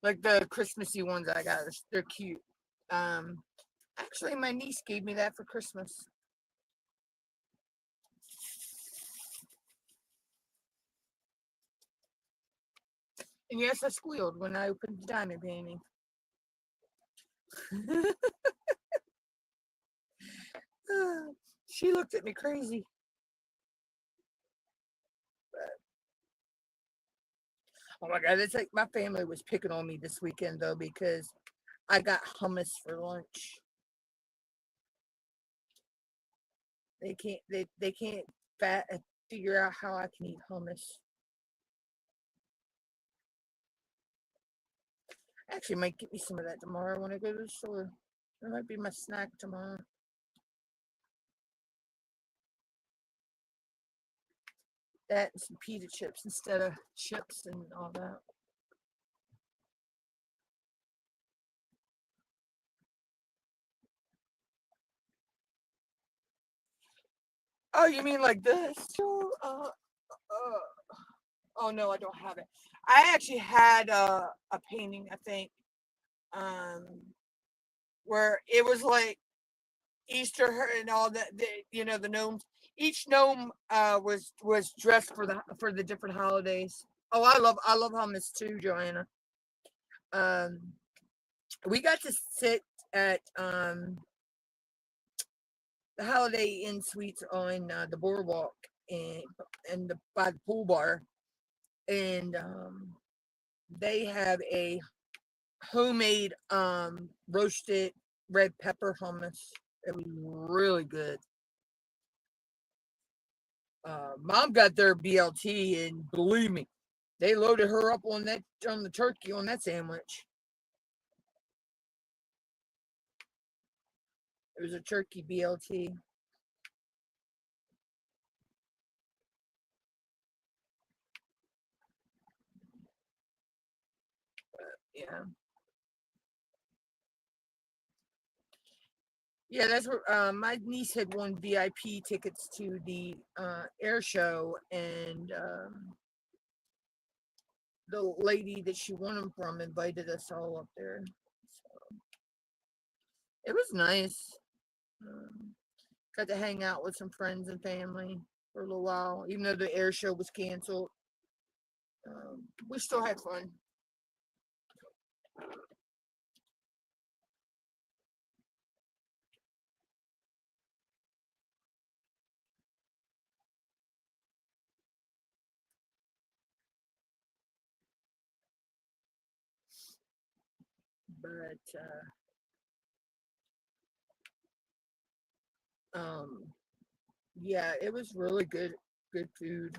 S1: Like the Christmassy ones I got, they're cute. Um, Actually, my niece gave me that for Christmas. And yes, I squealed when I opened the diamond painting. She looked at me crazy. Oh my God, it's like my family was picking on me this weekend though because I got hummus for lunch. They can't figure out how I can eat hummus. Actually, might get me some of that tomorrow when I go to the store. That might be my snack tomorrow. That and some pita chips instead of chips and all that. Oh, you mean like this? Oh no, I don't have it. I actually had a painting, I think, um, where it was like Easter and all that. The gnomes. Each gnome was dressed for the different holidays. Oh, I love hummus too, Joanna. Um, we got to sit at the Holiday Inn Suites on the boardwalk and by the pool bar, and they have a homemade roasted red pepper hummus. It was really good. Mom got their BLT, and believe me, they loaded her up on the turkey on that sandwich. It was a turkey BLT. Yeah. Yeah, that's where my niece had won VIP tickets to the air show, and the lady that she won them from invited us all up there. So it was nice. Got to hang out with some friends and family for a little while, even though the air show was canceled. We still had fun. But yeah, it was really good food.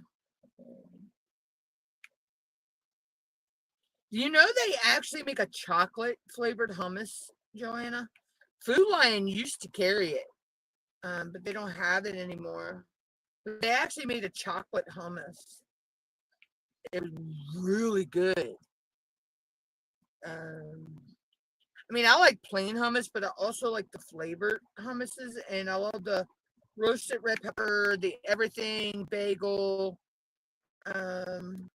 S1: Do you know they actually make a chocolate flavored hummus, Joanna? Food Lion used to carry it, but they don't have it anymore. They actually made a chocolate hummus. It was really good. I mean, I like plain hummus, but I also like the flavored hummuses, and I love the roasted red pepper, the everything bagel, um,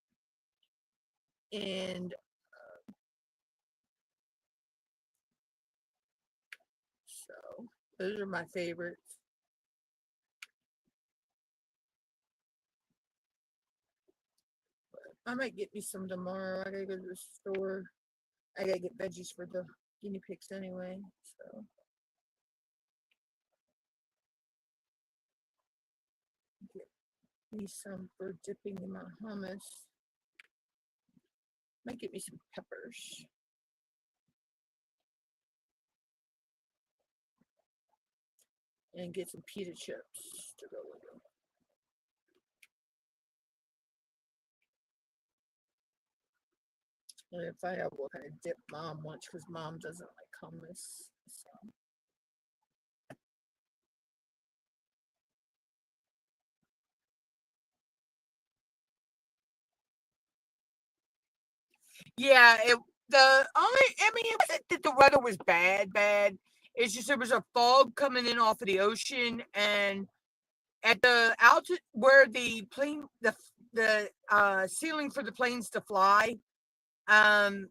S1: and so those are my favorites. I might get me some tomorrow. I gotta go to the store. I gotta get veggies for the guinea pigs anyway. So get me some for dipping in my hummus. Might get me some peppers. And get some pita chips to go with them. And find out what kind of dip mom wants because mom doesn't like hummus. So. Yeah, I mean, it wasn't that the weather was bad. It's just there was a fog coming in off of the ocean, and at the altitude where the plane, the ceiling for the planes to fly, um,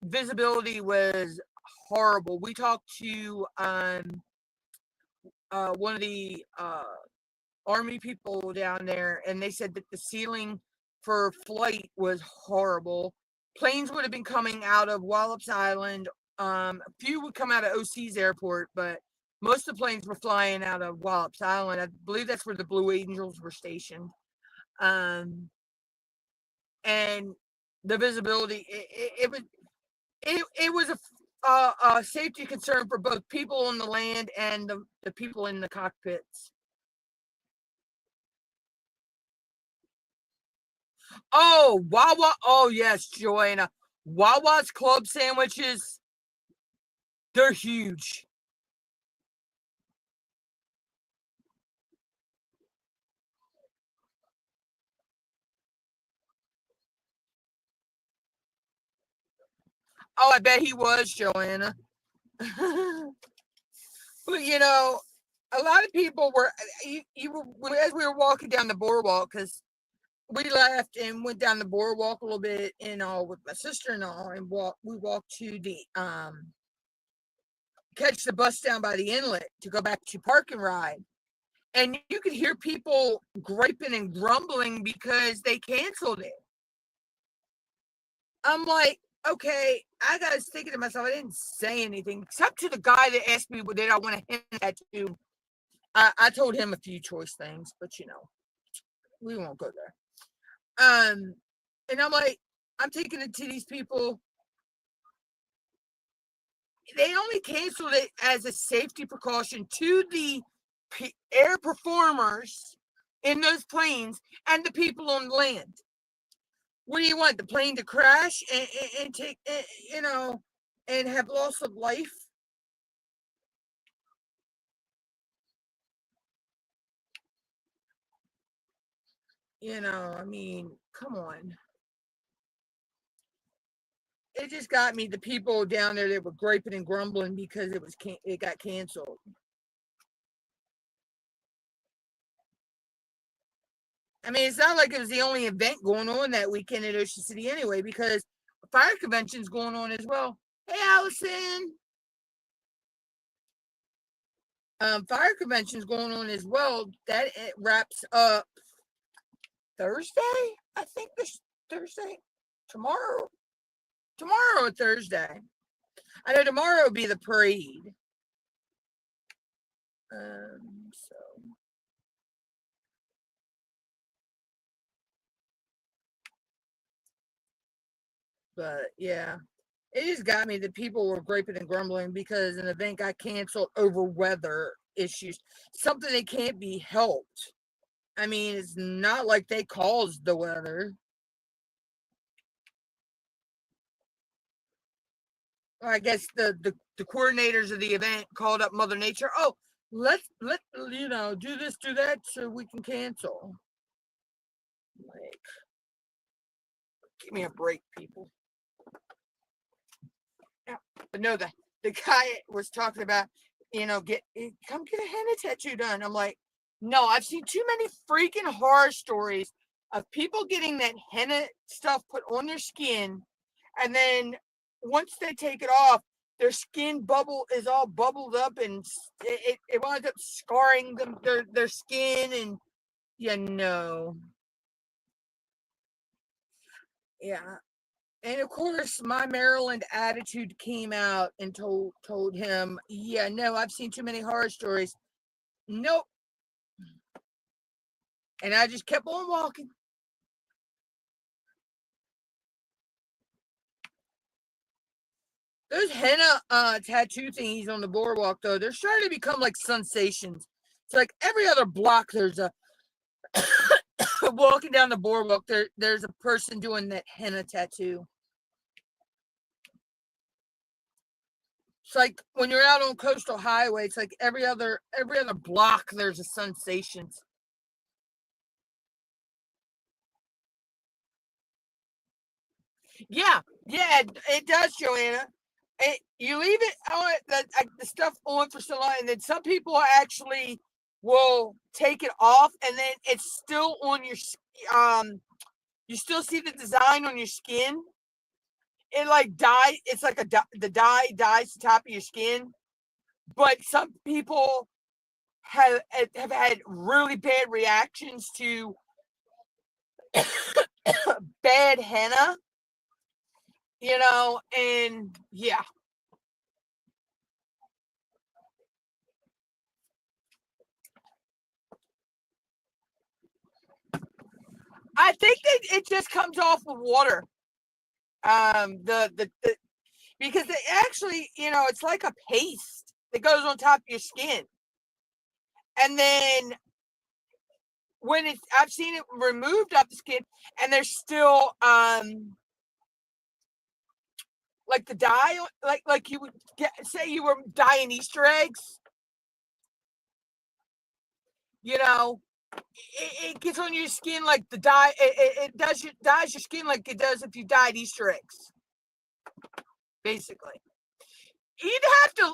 S1: visibility was horrible. We talked to one of the army people down there, and they said that the ceiling for flight was horrible. Planes would have been coming out of Wallops Island. A few would come out of OC's airport, but most of the planes were flying out of Wallops Island. I believe that's where the Blue Angels were stationed. Um, and the visibility, it was a safety concern for both people on the land and the people in the cockpits. Oh, Wawa. Oh, yes, Joanna. Wawa's club sandwiches, they're huge. Oh, I bet he was, Joanna. But, a lot of people were, as we were walking down the boardwalk, because we left and went down the boardwalk a little bit, with my sister-in-law, and we walked to the, catch the bus down by the inlet to go back to Park and Ride. And you could hear people griping and grumbling because they canceled it. I'm like, okay, I got to thinking to myself, I didn't say anything except to the guy that asked me what did I want to hint at to. I told him a few choice things, but we won't go there. And I'm like, I'm taking it to these people. They only canceled it as a safety precaution to the air performers in those planes and the people on land. What do you want? The plane to crash and take, and have loss of life? I mean, come on. It just got me the people down there that were griping and grumbling because it got canceled. I mean, it's not like it was the only event going on that weekend at Ocean City anyway, because a fire convention's going on as well. Hey, Allison. Fire convention's going on as well. That it wraps up Thursday. I think this Thursday, tomorrow or Thursday. I know tomorrow will be the parade. So. But yeah, it just got me that people were griping and grumbling because an event got canceled over weather issues, something that can't be helped. I mean, it's not like they caused the weather. I guess the coordinators of the event called up Mother Nature. Oh, let do this, do that, so we can cancel. Like, give me a break, people. Yeah, but no, the guy was talking about, come get a henna tattoo done. I'm like, no, I've seen too many freaking horror stories of people getting that henna stuff put on their skin, and then once they take it off, their skin bubble is all bubbled up, and it winds up scarring them their skin, and yeah. And of course, my Maryland attitude came out and told him, yeah, no, I've seen too many horror stories. Nope. And I just kept on walking. Those henna tattoo thingies on the boardwalk, though, they're starting to become like sensations. It's like every other block there's a walking down the boardwalk, there's a person doing that henna tattoo. It's like when you're out on Coastal Highway, it's like every other block there's a sensation. Yeah, it does, Joanna. You leave it on the stuff on for so long, and then some people actually will take it off, and then it's still on your you still see the design on your skin. It like dye. It's like the dye dyes the top of your skin, but some people have had really bad reactions to bad henna. And yeah. I think that it just comes off with water. The because it actually, it's like a paste that goes on top of your skin. And then when I've seen it removed off the skin, and there's still like the dye, like you would say you were dyeing Easter eggs. It gets on your skin like the dye. It dyes your skin like it does if you dyed Easter eggs. Basically, you'd have to.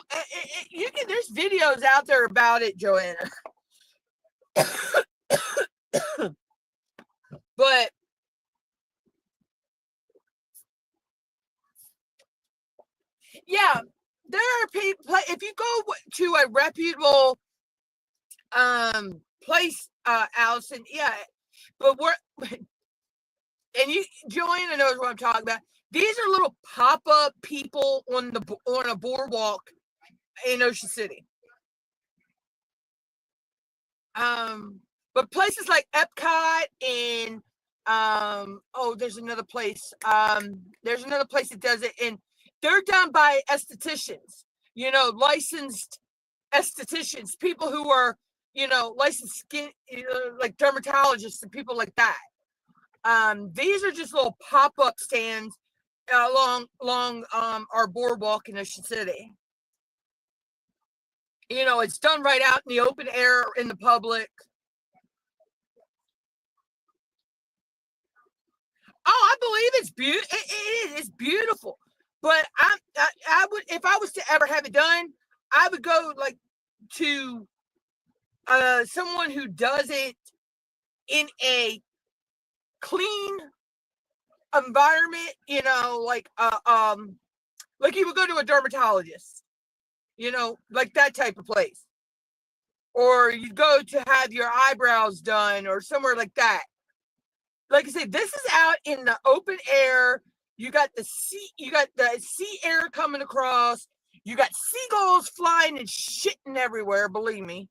S1: There's videos out there about it, Joanna. But yeah, there are people. If you go to a reputable place, Allison, yeah, but and Joanna knows what I'm talking about. These are little pop-up people on a boardwalk in Ocean City. But places like Epcot and there's another place. There's another place that does it, and they're done by estheticians. Licensed estheticians, people who are licensed skin, like dermatologists and people like that. These are just little pop-up stands along our boardwalk in Ocean City. It's done right out in the open air in the public. Oh, I believe it's beautiful. It is beautiful. But I would, if I was to ever have it done, I would go like to someone who does it in a clean environment, you know, like you would go to a dermatologist, you know, like that type of place. Or you go to have your eyebrows done or somewhere like that. Like I said, this is out in the open air. You got the sea air coming across. You got seagulls flying and shitting everywhere, believe me.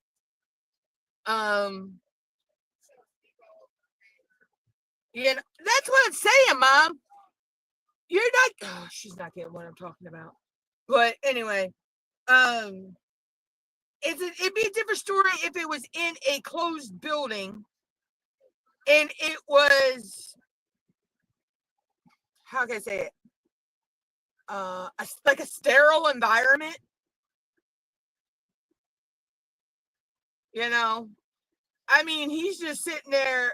S1: You know, that's what I'm saying, Mom. You're not, oh, she's not getting what I'm talking about. But anyway, it'd be a different story if it was in a closed building and it was, how can I say it? Like a sterile environment, you know. I mean, he's just sitting there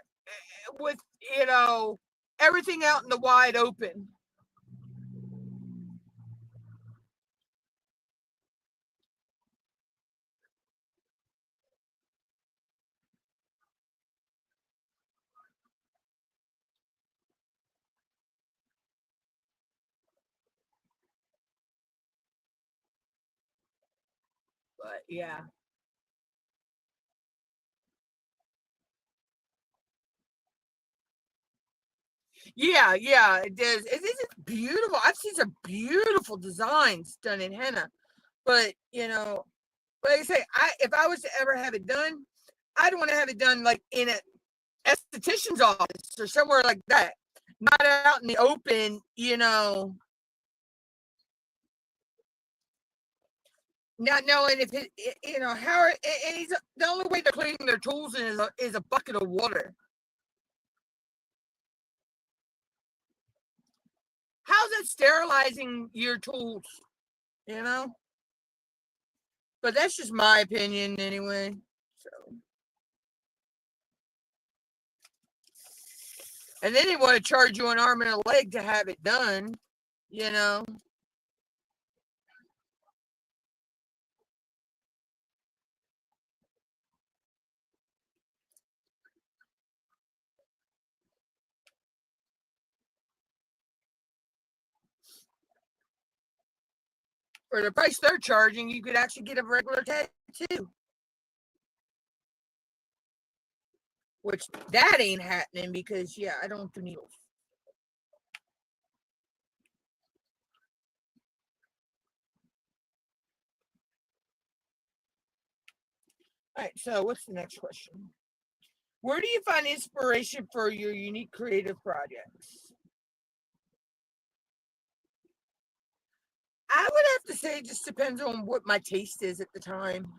S1: with, you know, everything out in the wide open. But yeah. Yeah, it does. It is beautiful. I've seen some beautiful designs done in henna, but you know, like I say, if I was to ever have it done, I'd want to have it done like in an esthetician's office or somewhere like that, not out in the open. You know, not knowing if it, you know, how. And he's the only way they're cleaning their tools is a bucket of water. How's it sterilizing your tools? You know, but that's just my opinion anyway. So, and then they want to charge you an arm and a leg to have it done. You know. For the price they're charging, you could actually get a regular tattoo. Which that ain't happening because yeah, I don't do needles. All right, so what's the next question? Where do you find inspiration for your unique creative projects? I would have to say it just depends on what my taste is at the time,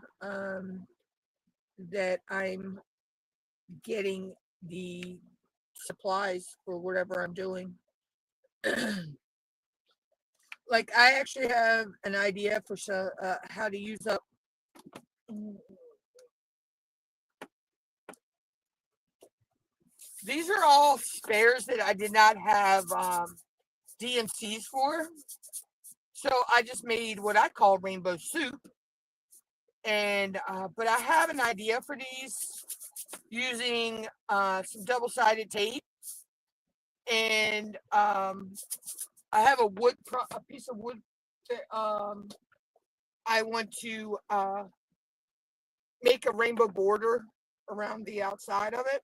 S1: that I'm getting the supplies for whatever I'm doing. Like I actually have an idea for how to use up. These are all spares that I did not have DMCs for. So I just made what I call rainbow soup. And but I have an idea for these using some double-sided tape, and I have a piece of wood that I want to make a rainbow border around the outside of it,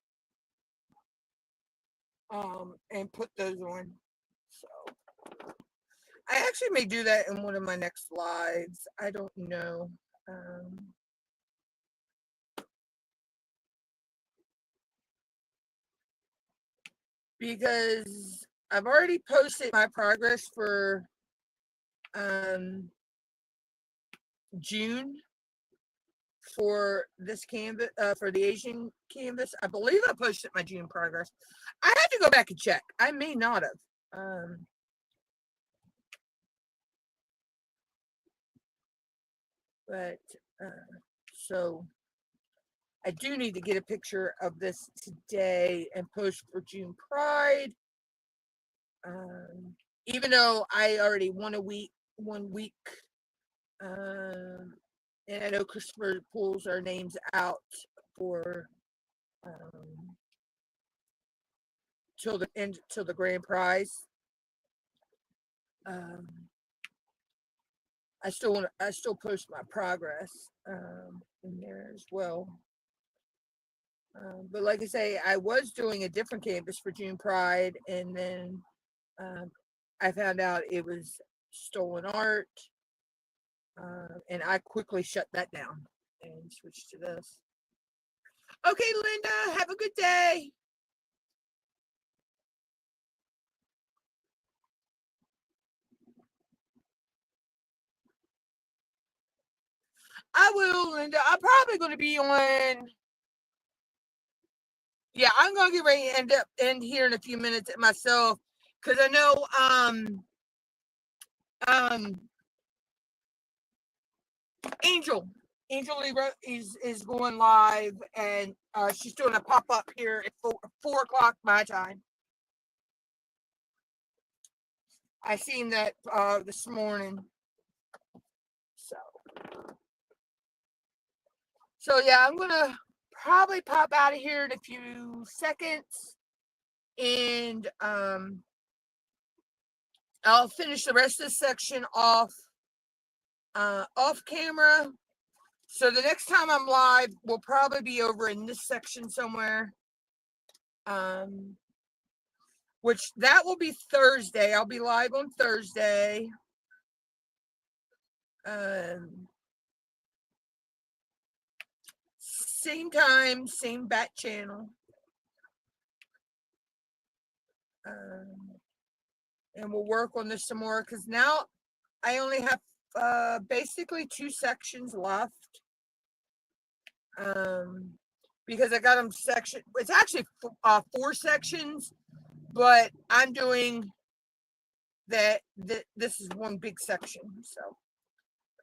S1: and put those on. So I actually may do that in one of my next lives. I don't know. Because I've already posted my progress for June for this canvas, for the Asian canvas. I believe I posted my June progress. I had to go back and check. I may not have. But so I do need to get a picture of this today and post for June Pride. Even though I already won 1 week, and I know Christopher pulls our names out for till the grand prize. I still post my progress in there as well. But like I say, I was doing a different canvas for June Pride, and then I found out it was stolen art, and I quickly shut that down and switched to this. Okay, Linda, have a good day. I will, Linda. I'm probably going to be on. Yeah, I'm going to get ready to end here in a few minutes myself, because I know Angel is going live, and she's doing a pop-up here at 4 o'clock my time. I seen that this morning. So yeah, I'm gonna probably pop out of here in a few seconds, and I'll finish the rest of this section off camera. So the next time I'm live will probably be over in this section somewhere. Which that will be Thursday. I'll be live on Thursday. Same time, same bat channel. And we'll work on this some more, because now I only have basically 2 sections left. Because I got them it's actually 4 sections, but I'm doing that. This is one big section. So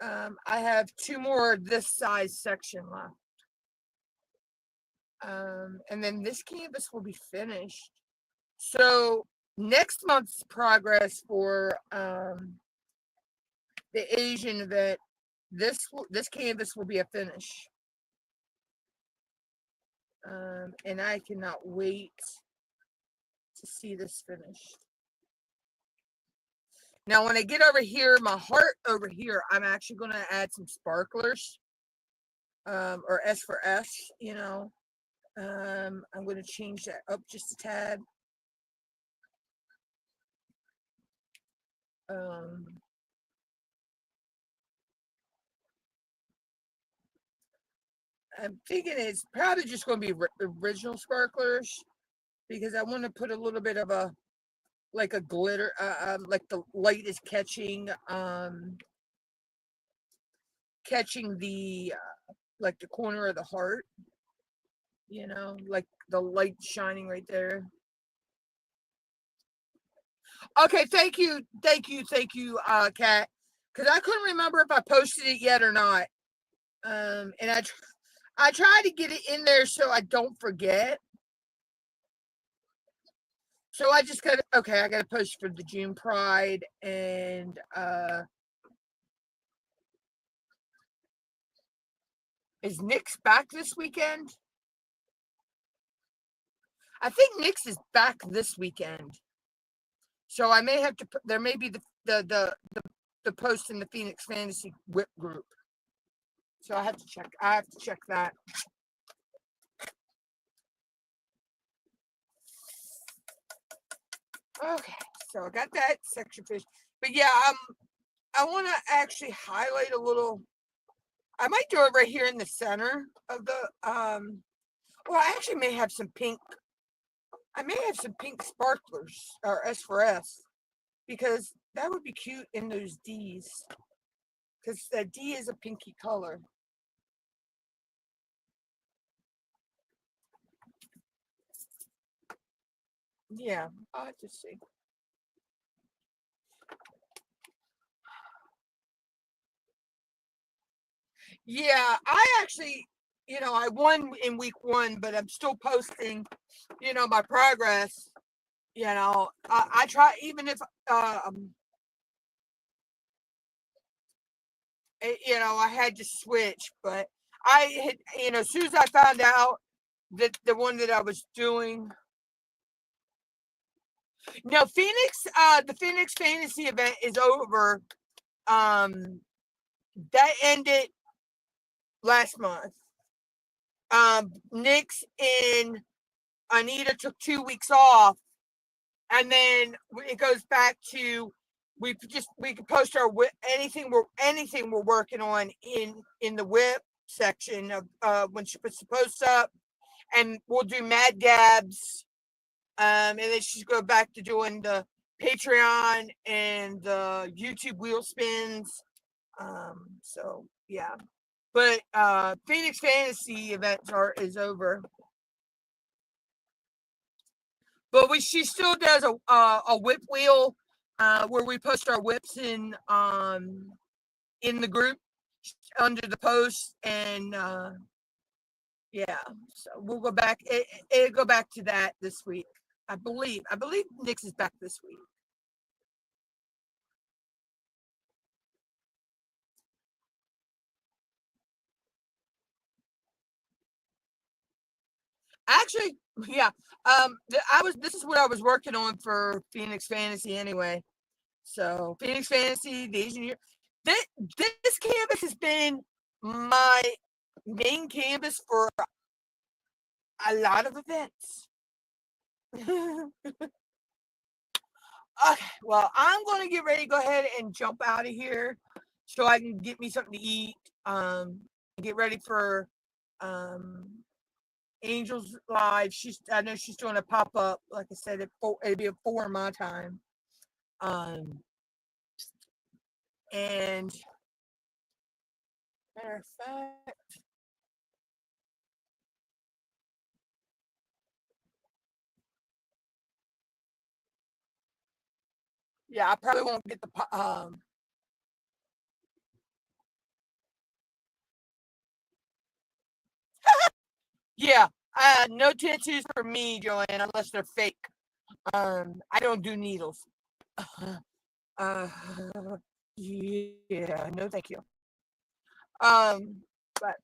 S1: I have 2 more this size section left. And then this canvas will be finished. So next month's progress for the Asian event, this canvas will be a finish. And I cannot wait to see this finished. Now, when I get over here, my heart over here, I'm actually going to add some sparklers, or S for S, you know. I'm going to change that up just a tad. I'm thinking it's probably just going to be original sparklers, because I want to put a little bit of a, like a glitter, like the light is catching the like the corner of the heart, you know, like the light shining right there. Okay, thank you, Kat, because I couldn't remember if I posted it yet or not. And I try to get it in there so I don't forget. So I just got I got to post for the June Pride, and is Nick's back this weekend? I think Nick's is back this weekend. So I may have to put, there may be the post in the Phoenix Fantasy WIP group. So I have to check that. Okay, so I got that section finished. But yeah, I want to actually highlight a little. I might do it right here in the center of the well, I actually may have some pink. I may have some pink sparklers, or S for S, because that would be cute in those D's, because the D is a pinky color. Yeah, I'll have to see. Yeah, I actually, I won in week 1, but I'm still posting, my progress. I try, even if, I had to switch, but I had, as soon as I found out that the one that I was doing No, Phoenix, the Phoenix Fantasy event is over. That ended last month. Nyx and Anita took 2 weeks off, and then it goes back to we can post our anything we're working on in the WIP section of when she puts the posts up, and we'll do Mad Gabs, and then she's go back to doing the Patreon and the YouTube wheel spins. So yeah, but Phoenix Fantasy events is over. But she still does a WIP wheel where we post our WIPs in the group under the post, and yeah, so we'll go back. It'll go back to that this week. I believe Nyx is back this week. Actually, yeah. This is what I was working on for Phoenix Fantasy anyway. So Phoenix Fantasy, the Asian year. This canvas has been my main canvas for a lot of events. Okay, well, I'm going to get ready to go ahead and jump out of here so I can get me something to eat. Get ready for Angel's Live. I know she's doing a pop up. Like I said, it'd be at 4 my time. And matter of fact, yeah, I probably won't get the yeah, no tattoos for me, Joanne, unless they're fake. I don't do needles. Uh, yeah, no, thank you. But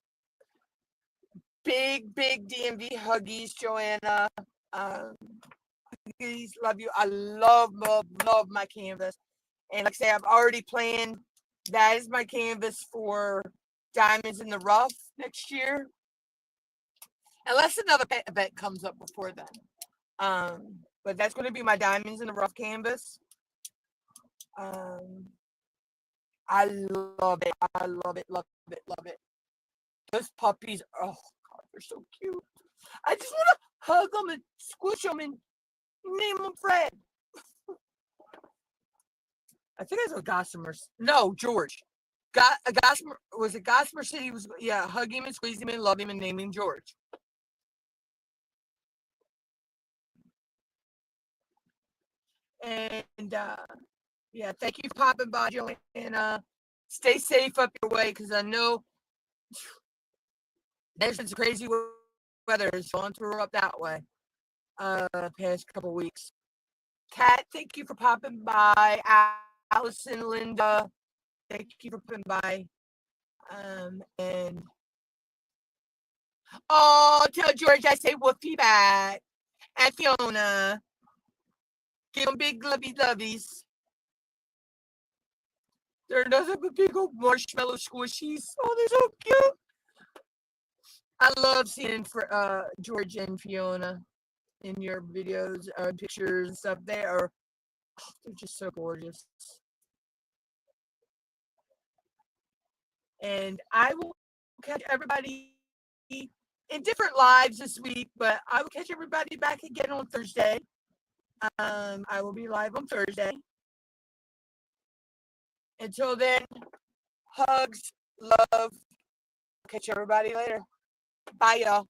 S1: big DMV huggies, Joanna. Um, huggies, love you. I love my canvas, and like I say, I've already planned. That is my canvas for Diamonds in the Rough next year, unless another event comes up before then. But that's going to be my Diamonds in the Rough canvas. I love it. I love it. Love it. Love it. Those puppies, oh God, they're so cute. I just want to hug them and squish them and name them Fred. I think it's a Gossamer. No, George. Gossamer, was it Gossamer City? Was, yeah, hug him and squeeze him and love him and name him George. And yeah, thank you for popping by, Joanne. And stay safe up your way, because I know there's some crazy weather is going through up that way past couple weeks. Kat, thank you for popping by. Allison, Linda, thank you for popping by. And oh, tell George I say whoopie back. And Fiona, give them big lovies. They're nothing but big old marshmallow squishies. Oh, they're so cute. I love seeing for George and Fiona in your videos, pictures and stuff. They're just so gorgeous. And I will catch everybody in different lives this week, but I will catch everybody back again on Thursday. I will be live on Thursday. Until then, hugs, love. Catch everybody later. Bye, y'all.